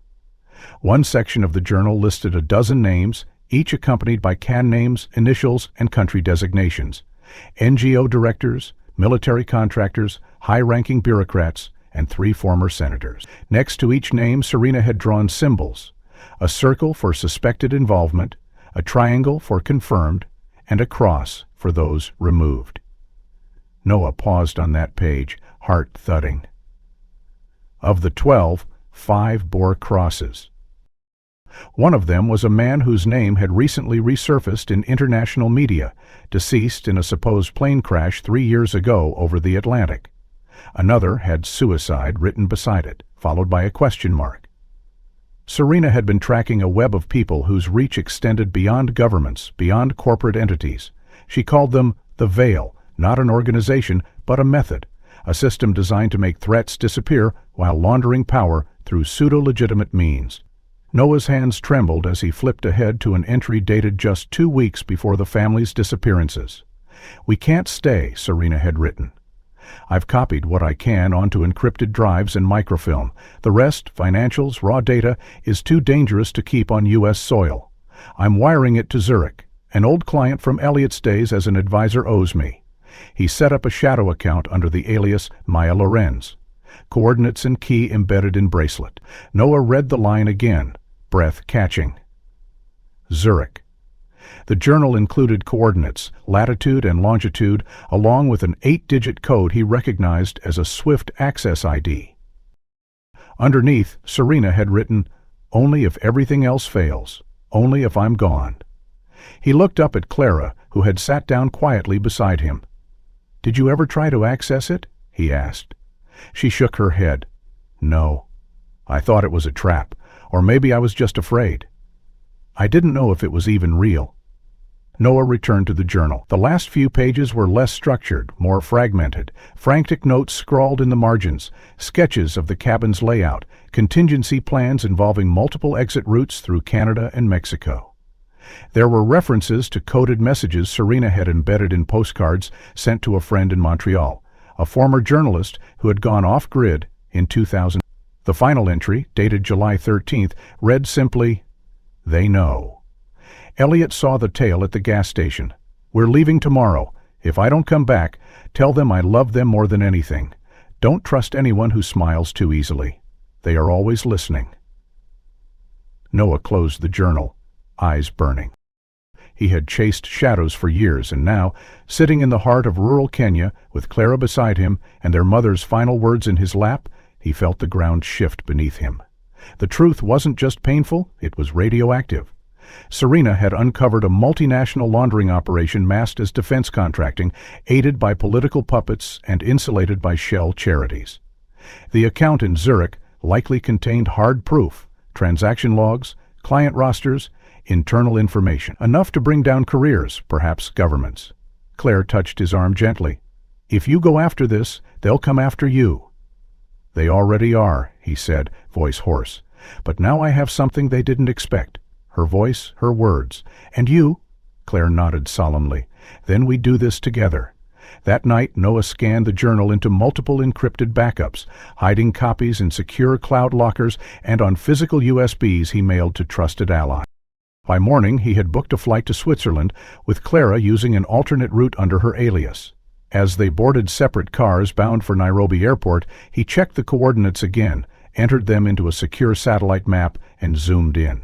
S1: One section of the journal listed a dozen names, each accompanied by can names, initials, and country designations. NGO directors, military contractors, high-ranking bureaucrats, and 3 former senators. Next to each name, Serena had drawn symbols: a circle for suspected involvement, a triangle for confirmed, and a cross for those removed. Noah paused on that page, heart thudding. Of the 12, 5 bore crosses. One of them was a man whose name had recently resurfaced in international media, deceased in a supposed plane crash 3 years ago over the Atlantic. Another had "suicide" written beside it, followed by a question mark. Serena had been tracking a web of people whose reach extended beyond governments, beyond corporate entities. She called them the Veil, not an organization, but a method, a system designed to make threats disappear while laundering power through pseudo-legitimate means. Noah's hands trembled as he flipped ahead to an entry dated just 2 weeks before the family's disappearances. "We can't stay," Serena had written. "I've copied what I can onto encrypted drives and microfilm. The rest, financials, raw data, is too dangerous to keep on U.S. soil. I'm wiring it to Zurich. An old client from Elliot's days as an advisor owes me." He set up a shadow account under the alias Maya Lorenz. Coordinates and key embedded in Bracelet. Noah read the line again, breath catching. Zurich. The journal included coordinates, latitude and longitude, along with an 8-digit code he recognized as a Swift access ID. Underneath, Serena had written, "Only if everything else fails. Only if I'm gone." He looked up at Clara, who had sat down quietly beside him. "Did you ever try to access it?" he asked. She shook her head. "No. I thought it was a trap, or maybe I was just afraid. I didn't know if it was even real." Noah returned to the journal. The last few pages were less structured, more fragmented, frantic notes scrawled in the margins, sketches of the cabin's layout, contingency plans involving multiple exit routes through Canada and Mexico. There were references to coded messages Serena had embedded in postcards sent to a friend in Montreal, a former journalist who had gone off-grid in 2000. The final entry, dated July 13th, read simply, "They know. Elliot saw the tail at the gas station. We're leaving tomorrow. If I don't come back, tell them I love them more than anything. Don't trust anyone who smiles too easily. They are always listening." Noah closed the journal, eyes burning. He had chased shadows for years, and now, sitting in the heart of rural Kenya, with Clara beside him and their mother's final words in his lap, he felt the ground shift beneath him. The truth wasn't just painful, it was radioactive. Serena had uncovered a multinational laundering operation masked as defense contracting, aided by political puppets and insulated by shell charities. The account in Zurich likely contained hard proof, transaction logs, client rosters, internal information, enough to bring down careers, perhaps governments. Claire touched his arm gently. "If you go after this, they'll come after you." "They already are," he said, voice hoarse. "But now I have something they didn't expect." Her voice, her words. "And you?" Claire nodded solemnly. "Then we do this together." That night, Noah scanned the journal into multiple encrypted backups, hiding copies in secure cloud lockers and on physical USBs he mailed to trusted allies. By morning, he had booked a flight to Switzerland, with Clara using an alternate route under her alias. As they boarded separate cars bound for Nairobi Airport, he checked the coordinates again, entered them into a secure satellite map, and zoomed in.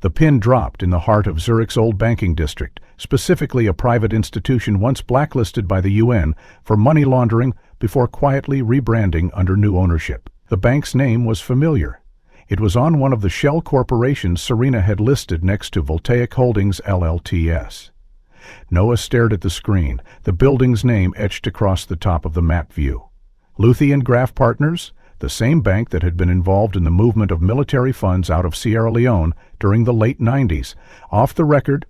S1: The pin dropped in the heart of Zurich's old banking district, specifically a private institution once blacklisted by the UN for money laundering before quietly rebranding under new ownership. The bank's name was familiar. It was on one of the shell corporations Serena had listed next to Voltaic Holdings LLTS. Noah stared at the screen, the building's name etched across the top of the map view. Luthi and Graf Partners? The same bank that had been involved in the movement of military funds out of Sierra Leone during the late 90s. Off the record,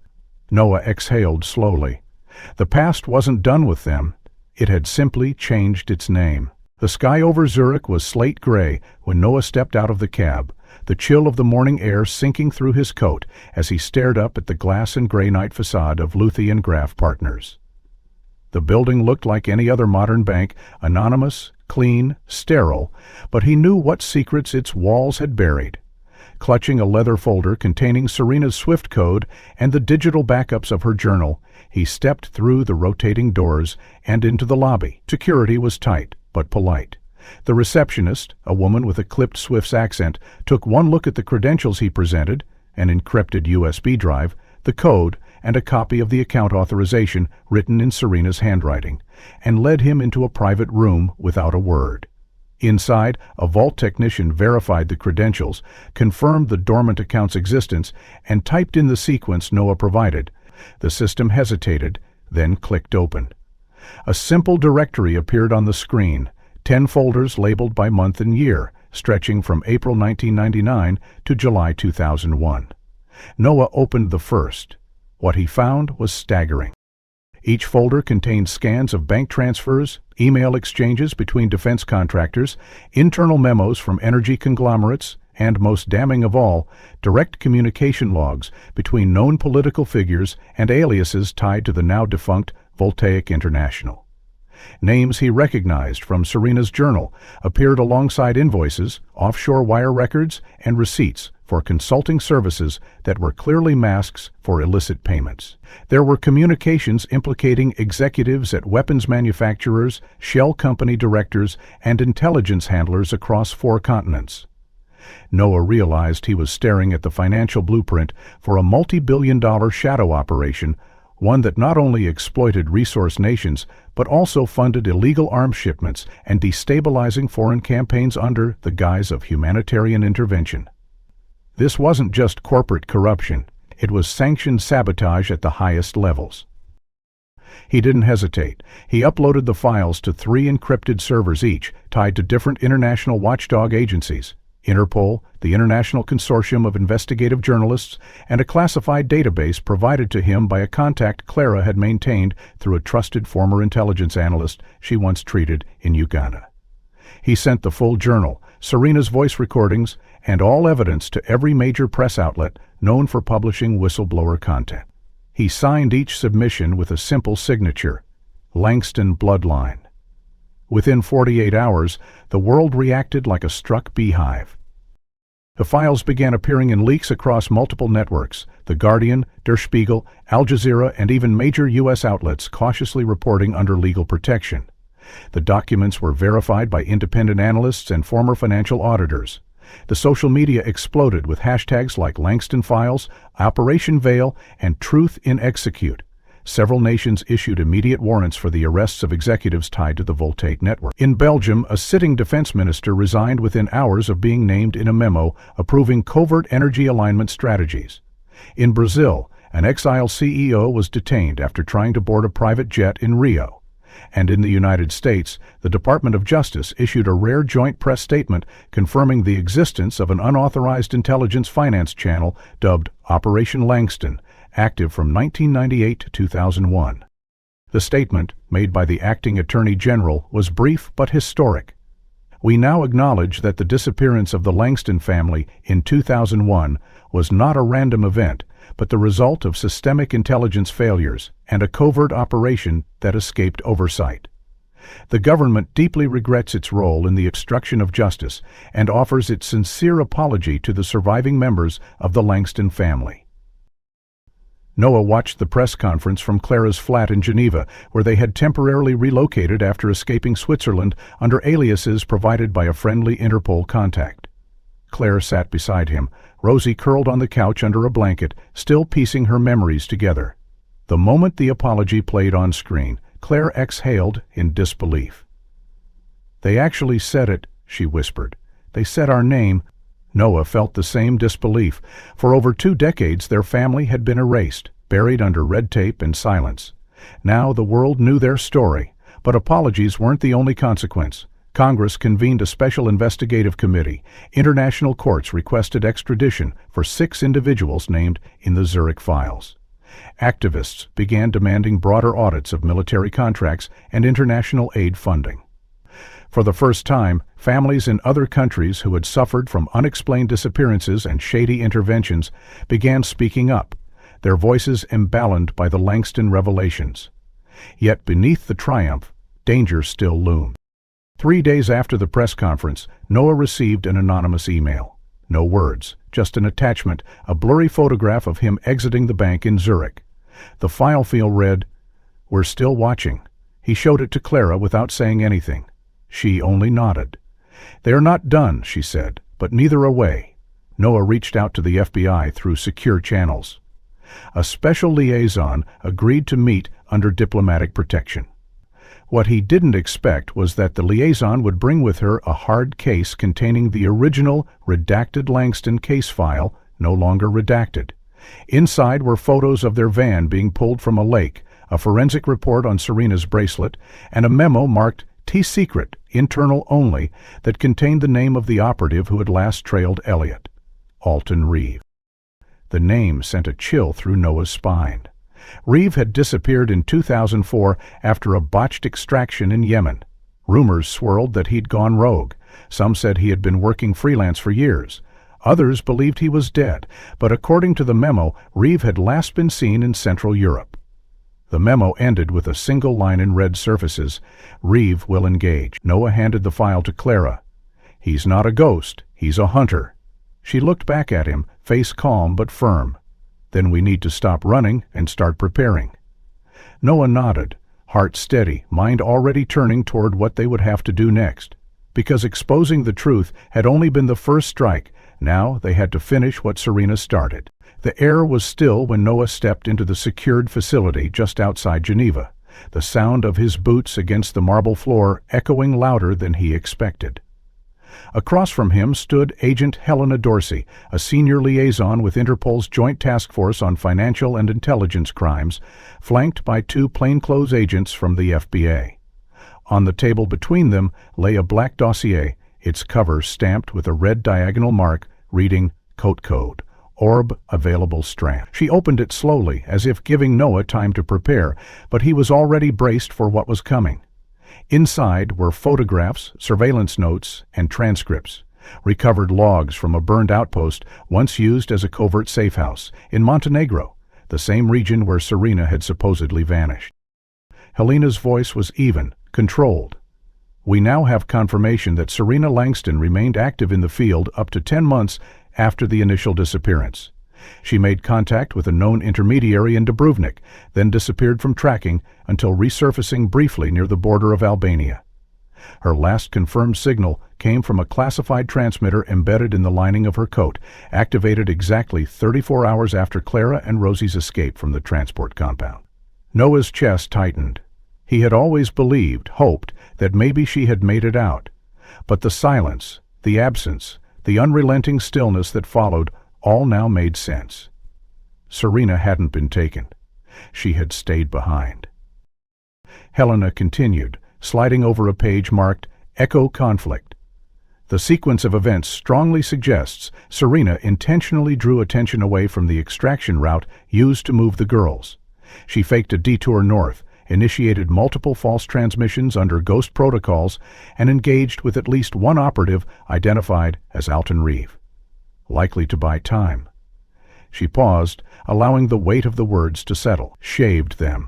S1: Noah exhaled slowly. The past wasn't done with them. It had simply changed its name. The sky over Zurich was slate gray when Noah stepped out of the cab, the chill of the morning air sinking through his coat as he stared up at the glass and granite facade of Luthi and Graf Partners. The building looked like any other modern bank, anonymous, clean, sterile, but he knew what secrets its walls had buried. Clutching a leather folder containing Serena's Swift code and the digital backups of her journal, he stepped through the rotating doors and into the lobby. Security was tight, but polite. The receptionist, a woman with a clipped Swift's accent, took one look at the credentials he presented, an encrypted USB drive, the code, and a copy of the account authorization written in Serena's handwriting, and led him into a private room without a word. Inside, a vault technician verified the credentials, confirmed the dormant account's existence, and typed in the sequence Noah provided. The system hesitated, then clicked open. A simple directory appeared on the screen, 10 folders labeled by month and year, stretching from April 1999 to July 2001. Noah opened the first. What he found was staggering. Each folder contained scans of bank transfers, email exchanges between defense contractors, internal memos from energy conglomerates, and, most damning of all, direct communication logs between known political figures and aliases tied to the now-defunct Voltaic International. Names he recognized from Serena's journal appeared alongside invoices, offshore wire records, and receipts for consulting services that were clearly masks for illicit payments. There were communications implicating executives at weapons manufacturers, shell company directors, and intelligence handlers across 4 continents. Noah realized he was staring at the financial blueprint for a multi-billion-dollar shadow operation, one that not only exploited resource nations, but also funded illegal arms shipments and destabilizing foreign campaigns under the guise of humanitarian intervention. This wasn't just corporate corruption, it was sanctioned sabotage at the highest levels. He didn't hesitate. He uploaded the files to 3 encrypted servers each, tied to different international watchdog agencies: Interpol, the International Consortium of Investigative Journalists, and a classified database provided to him by a contact Clara had maintained through a trusted former intelligence analyst she once treated in Uganda. He sent the full journal, Serena's voice recordings, and all evidence to every major press outlet known for publishing whistleblower content. He signed each submission with a simple signature: Langston Bloodline. Within 48 hours, the world reacted like a struck beehive. The files began appearing in leaks across multiple networks: The Guardian, Der Spiegel, Al Jazeera, and even major U.S. outlets cautiously reporting under legal protection. The documents were verified by independent analysts and former financial auditors. The social media exploded with hashtags like Langston Files, Operation Veil, and Truth in Execute. Several nations issued immediate warrants for the arrests of executives tied to the Voltaic network. In Belgium, a sitting defense minister resigned within hours of being named in a memo approving covert energy alignment strategies. In Brazil, an exiled CEO was detained after trying to board a private jet in Rio. And in the United States, the Department of Justice issued a rare joint press statement confirming the existence of an unauthorized intelligence finance channel dubbed Operation Langston, active from 1998 to 2001. The statement, made by the acting Attorney General, was brief but historic. We now acknowledge that the disappearance of the Langston family in 2001 was not a random event, but the result of systemic intelligence failures and a covert operation that escaped oversight. The government deeply regrets its role in the obstruction of justice and offers its sincere apology to the surviving members of the Langston family. Noah watched the press conference from Clara's flat in Geneva, where they had temporarily relocated after escaping Switzerland under aliases provided by a friendly Interpol contact. Claire sat beside him, Rosie curled on the couch under a blanket, still piecing her memories together. The moment the apology played on screen, Claire exhaled in disbelief. "They actually said it," she whispered. "They said our name." Noah felt the same disbelief. For over 2 decades, their family had been erased, buried under red tape and silence. Now the world knew their story, but apologies weren't the only consequence. Congress convened a special investigative committee. International courts requested extradition for 6 individuals named in the Zurich files. Activists began demanding broader audits of military contracts and international aid funding. For the first time, families in other countries who had suffered from unexplained disappearances and shady interventions began speaking up, their voices embalmed by the Langston revelations. Yet beneath the triumph, danger still loomed. 3 days after the press conference, Noah received an anonymous email. No words, just an attachment, a blurry photograph of him exiting the bank in Zurich. The file read, "We're still watching." He showed it to Clara without saying anything. She only nodded. "They're not done," she said, "but neither away." Noah reached out to the FBI through secure channels. A special liaison agreed to meet under diplomatic protection. What he didn't expect was that the liaison would bring with her a hard case containing the original redacted Langston case file, no longer redacted. Inside were photos of their van being pulled from a lake, a forensic report on Serena's bracelet, and a memo marked T-Secret, internal only, that contained the name of the operative who had last trailed Elliot, Alton Reeve. The name sent a chill through Noah's spine. Reeve had disappeared in 2004 after a botched extraction in Yemen. Rumors swirled that he'd gone rogue. Some said he had been working freelance for years. Others believed he was dead, but according to the memo, Reeve had last been seen in Central Europe. The memo ended with a single line in red surfaces: Reeve will engage. Noah handed the file to Clara. He's not a ghost, he's a hunter. She looked back at him, face calm but firm. Then we need to stop running and start preparing. Noah nodded, heart steady, mind already turning toward what they would have to do next. Because exposing the truth had only been the first strike, now they had to finish what Serena started. The air was still when Noah stepped into the secured facility just outside Geneva, the sound of his boots against the marble floor echoing louder than he expected. Across from him stood Agent Helena Dorsey, a senior liaison with Interpol's Joint Task Force on Financial and Intelligence Crimes, flanked by two plainclothes agents from the FBI. On the table between them lay a black dossier, its cover stamped with a red diagonal mark reading Coat Code, Orb Available Strand. She opened it slowly, as if giving Noah time to prepare, but he was already braced for what was coming. Inside were photographs, surveillance notes, and transcripts, recovered logs from a burned outpost once used as a covert safehouse in Montenegro, the same region where Serena had supposedly vanished. Helena's voice was even, controlled. We now have confirmation that Serena Langston remained active in the field up to 10 months after the initial disappearance. She made contact with a known intermediary in Dubrovnik, then disappeared from tracking until resurfacing briefly near the border of Albania. Her last confirmed signal came from a classified transmitter embedded in the lining of her coat, activated exactly 34 hours after Clara and Rosie's escape from the transport compound. Noah's chest tightened. He had always believed, hoped, that maybe she had made it out. But the silence, the absence, the unrelenting stillness that followed all now made sense. Serena hadn't been taken. She had stayed behind. Helena continued, sliding over a page marked Echo Conflict. The sequence of events strongly suggests Serena intentionally drew attention away from the extraction route used to move the girls. She faked a detour north, initiated multiple false transmissions under ghost protocols, and engaged with at least one operative identified as Alton Reeve. Likely to buy time. She paused, allowing the weight of the words to settle. Shaved them.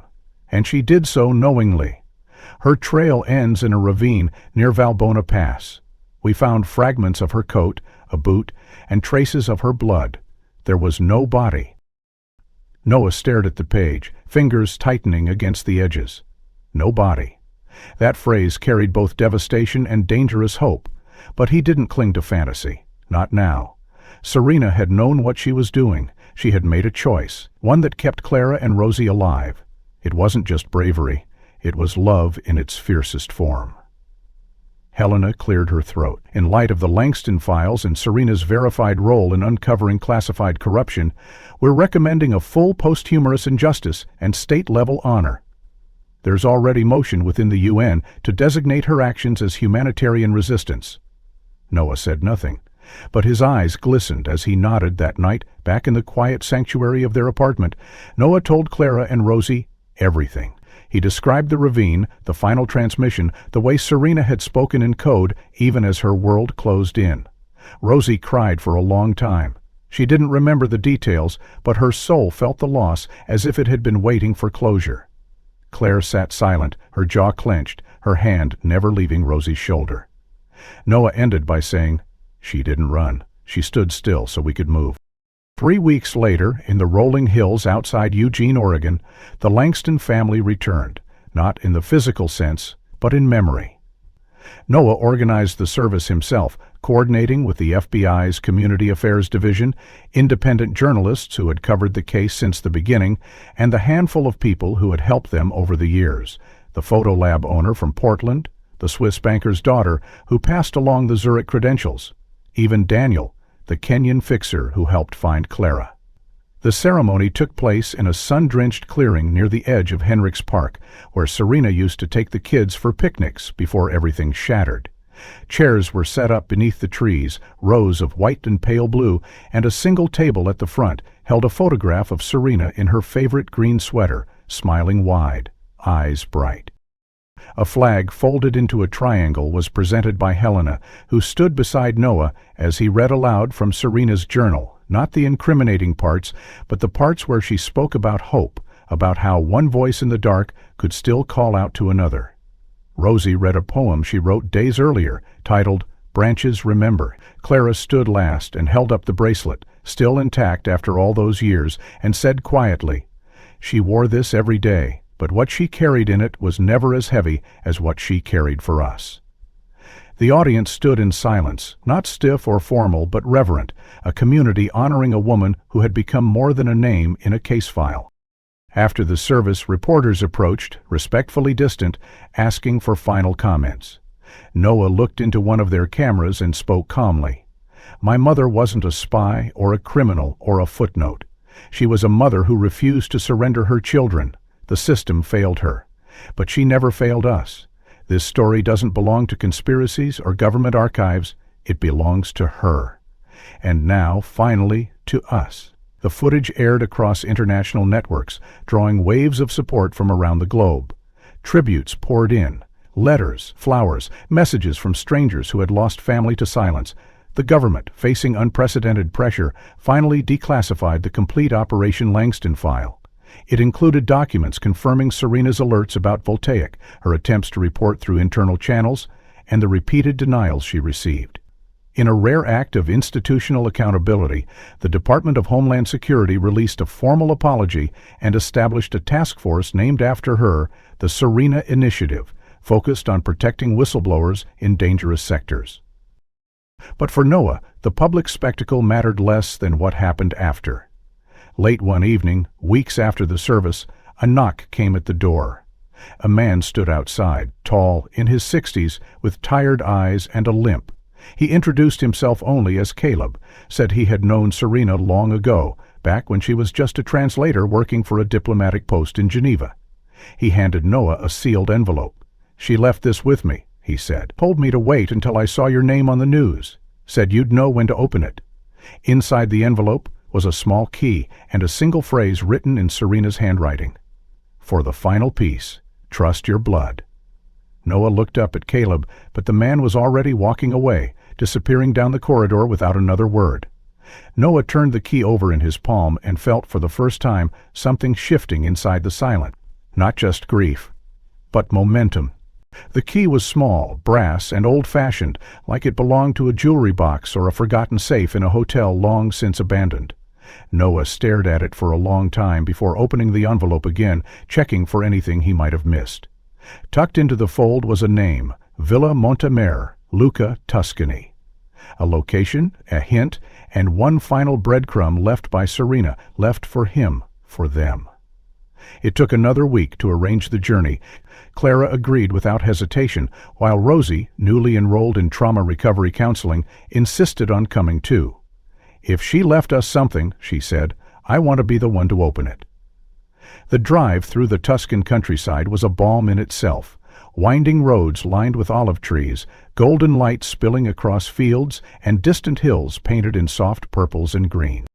S1: And she did so knowingly. Her trail ends in a ravine near Valbona Pass. We found fragments of her coat, a boot, and traces of her blood. There was no body. Noah stared at the page, fingers tightening against the edges. No body. That phrase carried both devastation and dangerous hope, but he didn't cling to fantasy. Not now. Serena had known what she was doing. She had made a choice, one that kept Clara and Rosie alive. It wasn't just bravery. It was love in its fiercest form. Helena cleared her throat. In light of the Langston files and Serena's verified role in uncovering classified corruption, we're recommending a full posthumous injustice and state-level honor. There's already motion within the UN to designate her actions as humanitarian resistance. Noah said nothing, but his eyes glistened as he nodded that night back in the quiet sanctuary of their apartment. Noah told Clara and Rosie everything. He described the ravine, the final transmission, the way Serena had spoken in code even as her world closed in. Rosie cried for a long time. She didn't remember the details, but her soul felt the loss as if it had been waiting for closure. Claire sat silent, her jaw clenched, her hand never leaving Rosie's shoulder. Noah ended by saying, "She didn't run. She stood still so we could move." 3 weeks later, in the rolling hills outside Eugene, Oregon, the Langston family returned, not in the physical sense, but in memory. Noah organized the service himself, coordinating with the FBI's Community Affairs Division, independent journalists who had covered the case since the beginning, and the handful of people who had helped them over the years. the photo lab owner from Portland, the Swiss banker's daughter who passed along the Zurich credentials, even Daniel, the Kenyan fixer who helped find Clara. The ceremony took place in a sun-drenched clearing near the edge of Henriks Park, where Serena used to take the kids for picnics before everything shattered. Chairs were set up beneath the trees, rows of white and pale blue, and a single table at the front held a photograph of Serena in her favorite green sweater, smiling wide, eyes bright. A flag folded into a triangle was presented by Helena, who stood beside Noah as he read aloud from Serena's journal, not the incriminating parts, but the parts where she spoke about hope, about how one voice in the dark could still call out to another. Rosie read a poem she wrote days earlier, titled, "Branches Remember." Clara stood last and held up the bracelet, still intact after all those years, and said quietly, "She wore this every day, but what she carried in it was never as heavy as what she carried for us." The audience stood in silence, not stiff or formal, but reverent, a community honoring a woman who had become more than a name in a case file. After the service, reporters approached, respectfully distant, asking for final comments. Noah looked into one of their cameras and spoke calmly. "My mother wasn't a spy or a criminal or a footnote. She was a mother who refused to surrender her children. The system failed her. But she never failed us. This story doesn't belong to conspiracies or government archives. It belongs to her. And now, finally, to us." The footage aired across international networks, drawing waves of support from around the globe. Tributes poured in. Letters, flowers, messages from strangers who had lost family to silence. The government, facing unprecedented pressure, finally declassified the complete Operation Langston file. It included documents confirming Serena's alerts about Voltaic, her attempts to report through internal channels, and the repeated denials she received. In a rare act of institutional accountability, the Department of Homeland Security released a formal apology and established a task force named after her, the Serena Initiative, focused on protecting whistleblowers in dangerous sectors. But for Noah, the public spectacle mattered less than what happened after. Late one evening, weeks after the service, a knock came at the door. A man stood outside, tall, in his 60s, with tired eyes and a limp. He introduced himself only as Caleb, said he had known Serena long ago, back when she was just a translator working for a diplomatic post in Geneva. He handed Noah a sealed envelope. "She left this with me," he said. "Told me to wait until I saw your name on the news. Said you'd know when to open it." Inside the envelope was a small key and a single phrase written in Serena's handwriting. "For the final piece, trust your blood." Noah looked up at Caleb, but the man was already walking away, disappearing down the corridor without another word. Noah turned the key over in his palm and felt for the first time something shifting inside the silence. Not just grief, but momentum. The key was small, brass, and old-fashioned, like it belonged to a jewelry box or a forgotten safe in a hotel long since abandoned. Noah stared at it for a long time before opening the envelope again, checking for anything he might have missed. Tucked into the fold was a name, Villa Montemare, Lucca, Tuscany. A location, a hint, and one final breadcrumb left by Serena, left for him, for them. It took another week to arrange the journey. Clara agreed without hesitation, while Rosie, newly enrolled in trauma recovery counseling, insisted on coming too. "If she left us something," she said, "I want to be the one to open it." The drive through the Tuscan countryside was a balm in itself. Winding roads lined with olive trees, golden light spilling across fields, and distant hills painted in soft purples and green.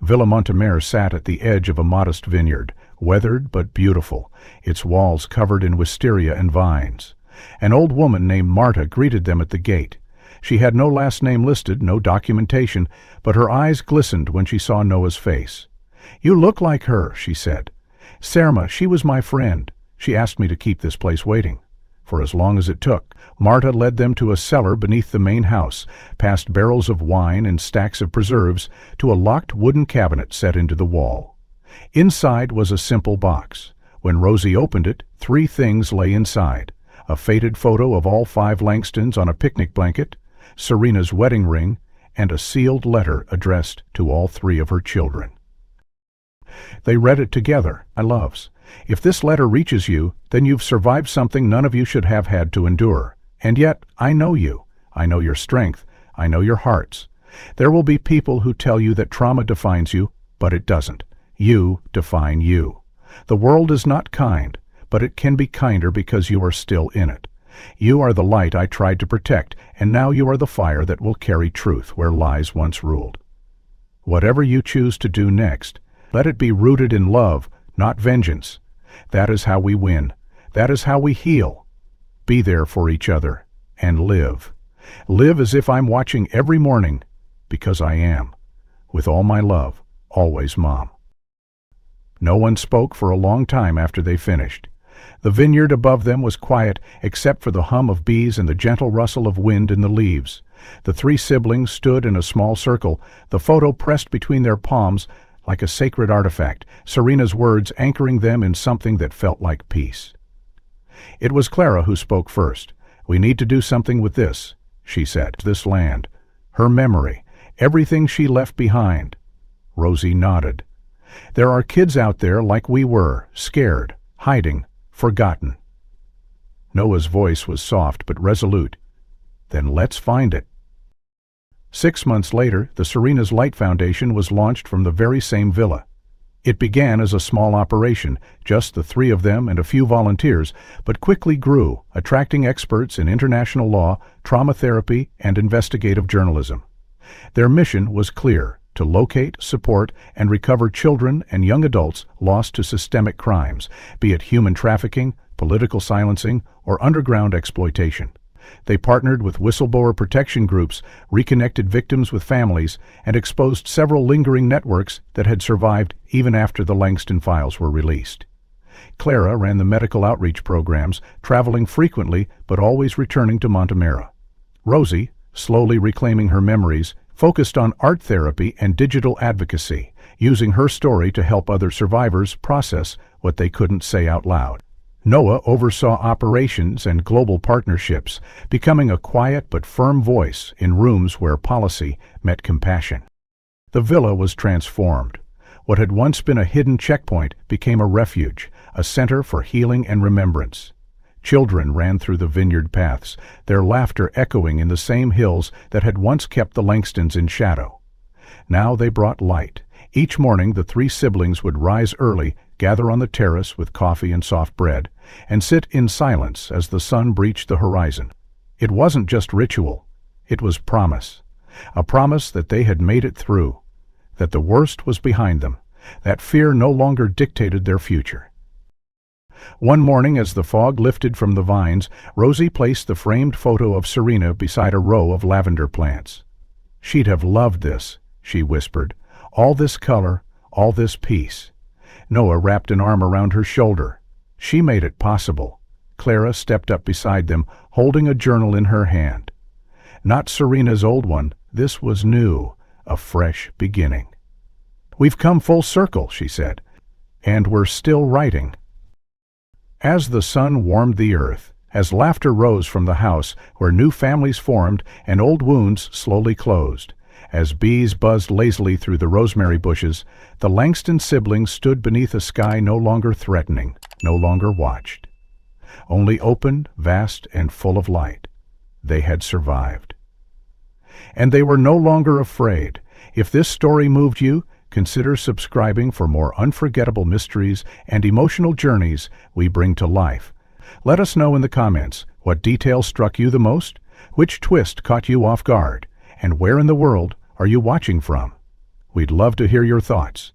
S1: Villa Montemare sat at the edge of a modest vineyard, weathered but beautiful, its walls covered in wisteria and vines. An old woman named Marta greeted them at the gate. She had no last name listed, no documentation, but her eyes glistened when she saw Noah's face. "You look like her," she said. "Serma, she was my friend. She asked me to keep this place waiting." For as long as it took, Marta led them to a cellar beneath the main house, past barrels of wine and stacks of preserves, to a locked wooden cabinet set into the wall. Inside was a simple box. When Rosie opened it, 3 things lay inside: a faded photo of all 5 Langstons on a picnic blanket, Serena's wedding ring, and a sealed letter addressed to all 3 of her children. They read it together, "I loves," If this letter reaches you, then you've survived something none of you should have had to endure. And yet, I know you. I know your strength. I know your hearts. There will be people who tell you that trauma defines you, but it doesn't. You define you. The world is not kind, but it can be kinder because you are still in it. You are the light I tried to protect, and now you are the fire that will carry truth where lies once ruled. Whatever you choose to do next, let it be rooted in love, not vengeance. That is how we win. That is how we heal. Be there for each other, and live. Live as if I'm watching every morning, because I am. With all my love, always, Mom. No one spoke for a long time after they finished. The vineyard above them was quiet except for the hum of bees and the gentle rustle of wind in the leaves. The three siblings stood in a small circle, the photo pressed between their palms like a sacred artifact, Serena's words anchoring them in something that felt like peace. It was Clara who spoke first. "We need to do something with this," she said. "This land, her memory, everything she left behind." Rosie nodded. "There are kids out there like we were, scared, hiding, forgotten." Noah's voice was soft but resolute. "Then let's find it." 6 months later, the Serena's Light Foundation was launched from the very same villa. It began as a small operation, just the three of them and a few volunteers, but quickly grew, attracting experts in international law, trauma therapy, and investigative journalism. Their mission was clear: to locate, support, and recover children and young adults lost to systemic crimes, be it human trafficking, political silencing, or underground exploitation. They partnered with whistleblower protection groups, reconnected victims with families, and exposed several lingering networks that had survived even after the Langston files were released. Clara ran the medical outreach programs, traveling frequently but always returning to Montemera. Rosie, slowly reclaiming her memories, focused on art therapy and digital advocacy, using her story to help other survivors process what they couldn't say out loud. Noah oversaw operations and global partnerships, becoming a quiet but firm voice in rooms where policy met compassion. The villa was transformed. What had once been a hidden checkpoint became a refuge, a center for healing and remembrance. Children ran through the vineyard paths, their laughter echoing in the same hills that had once kept the Langstons in shadow. Now they brought light. Each morning the three siblings would rise early, gather on the terrace with coffee and soft bread, and sit in silence as the sun breached the horizon. It wasn't just ritual. It was promise. A promise that they had made it through, that the worst was behind them, that fear no longer dictated their future. One morning, as the fog lifted from the vines, Rosie placed the framed photo of Serena beside a row of lavender plants. "She'd have loved this," she whispered. "All this color, all this peace." Noah wrapped an arm around her shoulder. She made it possible. Clara stepped up beside them, holding a journal in her hand. Not Serena's old one, this was new, a fresh beginning. "We've come full circle," she said, "and we're still writing." As the sun warmed the earth, as laughter rose from the house where new families formed and old wounds slowly closed, as bees buzzed lazily through the rosemary bushes, the Langston siblings stood beneath a sky no longer threatening, no longer watched. Only open, vast, and full of light. They had survived. And they were no longer afraid. If this story moved you, consider subscribing for more unforgettable mysteries and emotional journeys we bring to life. Let us know in the comments what detail struck you the most, which twist caught you off guard, and where in the world are you watching from? We'd love to hear your thoughts.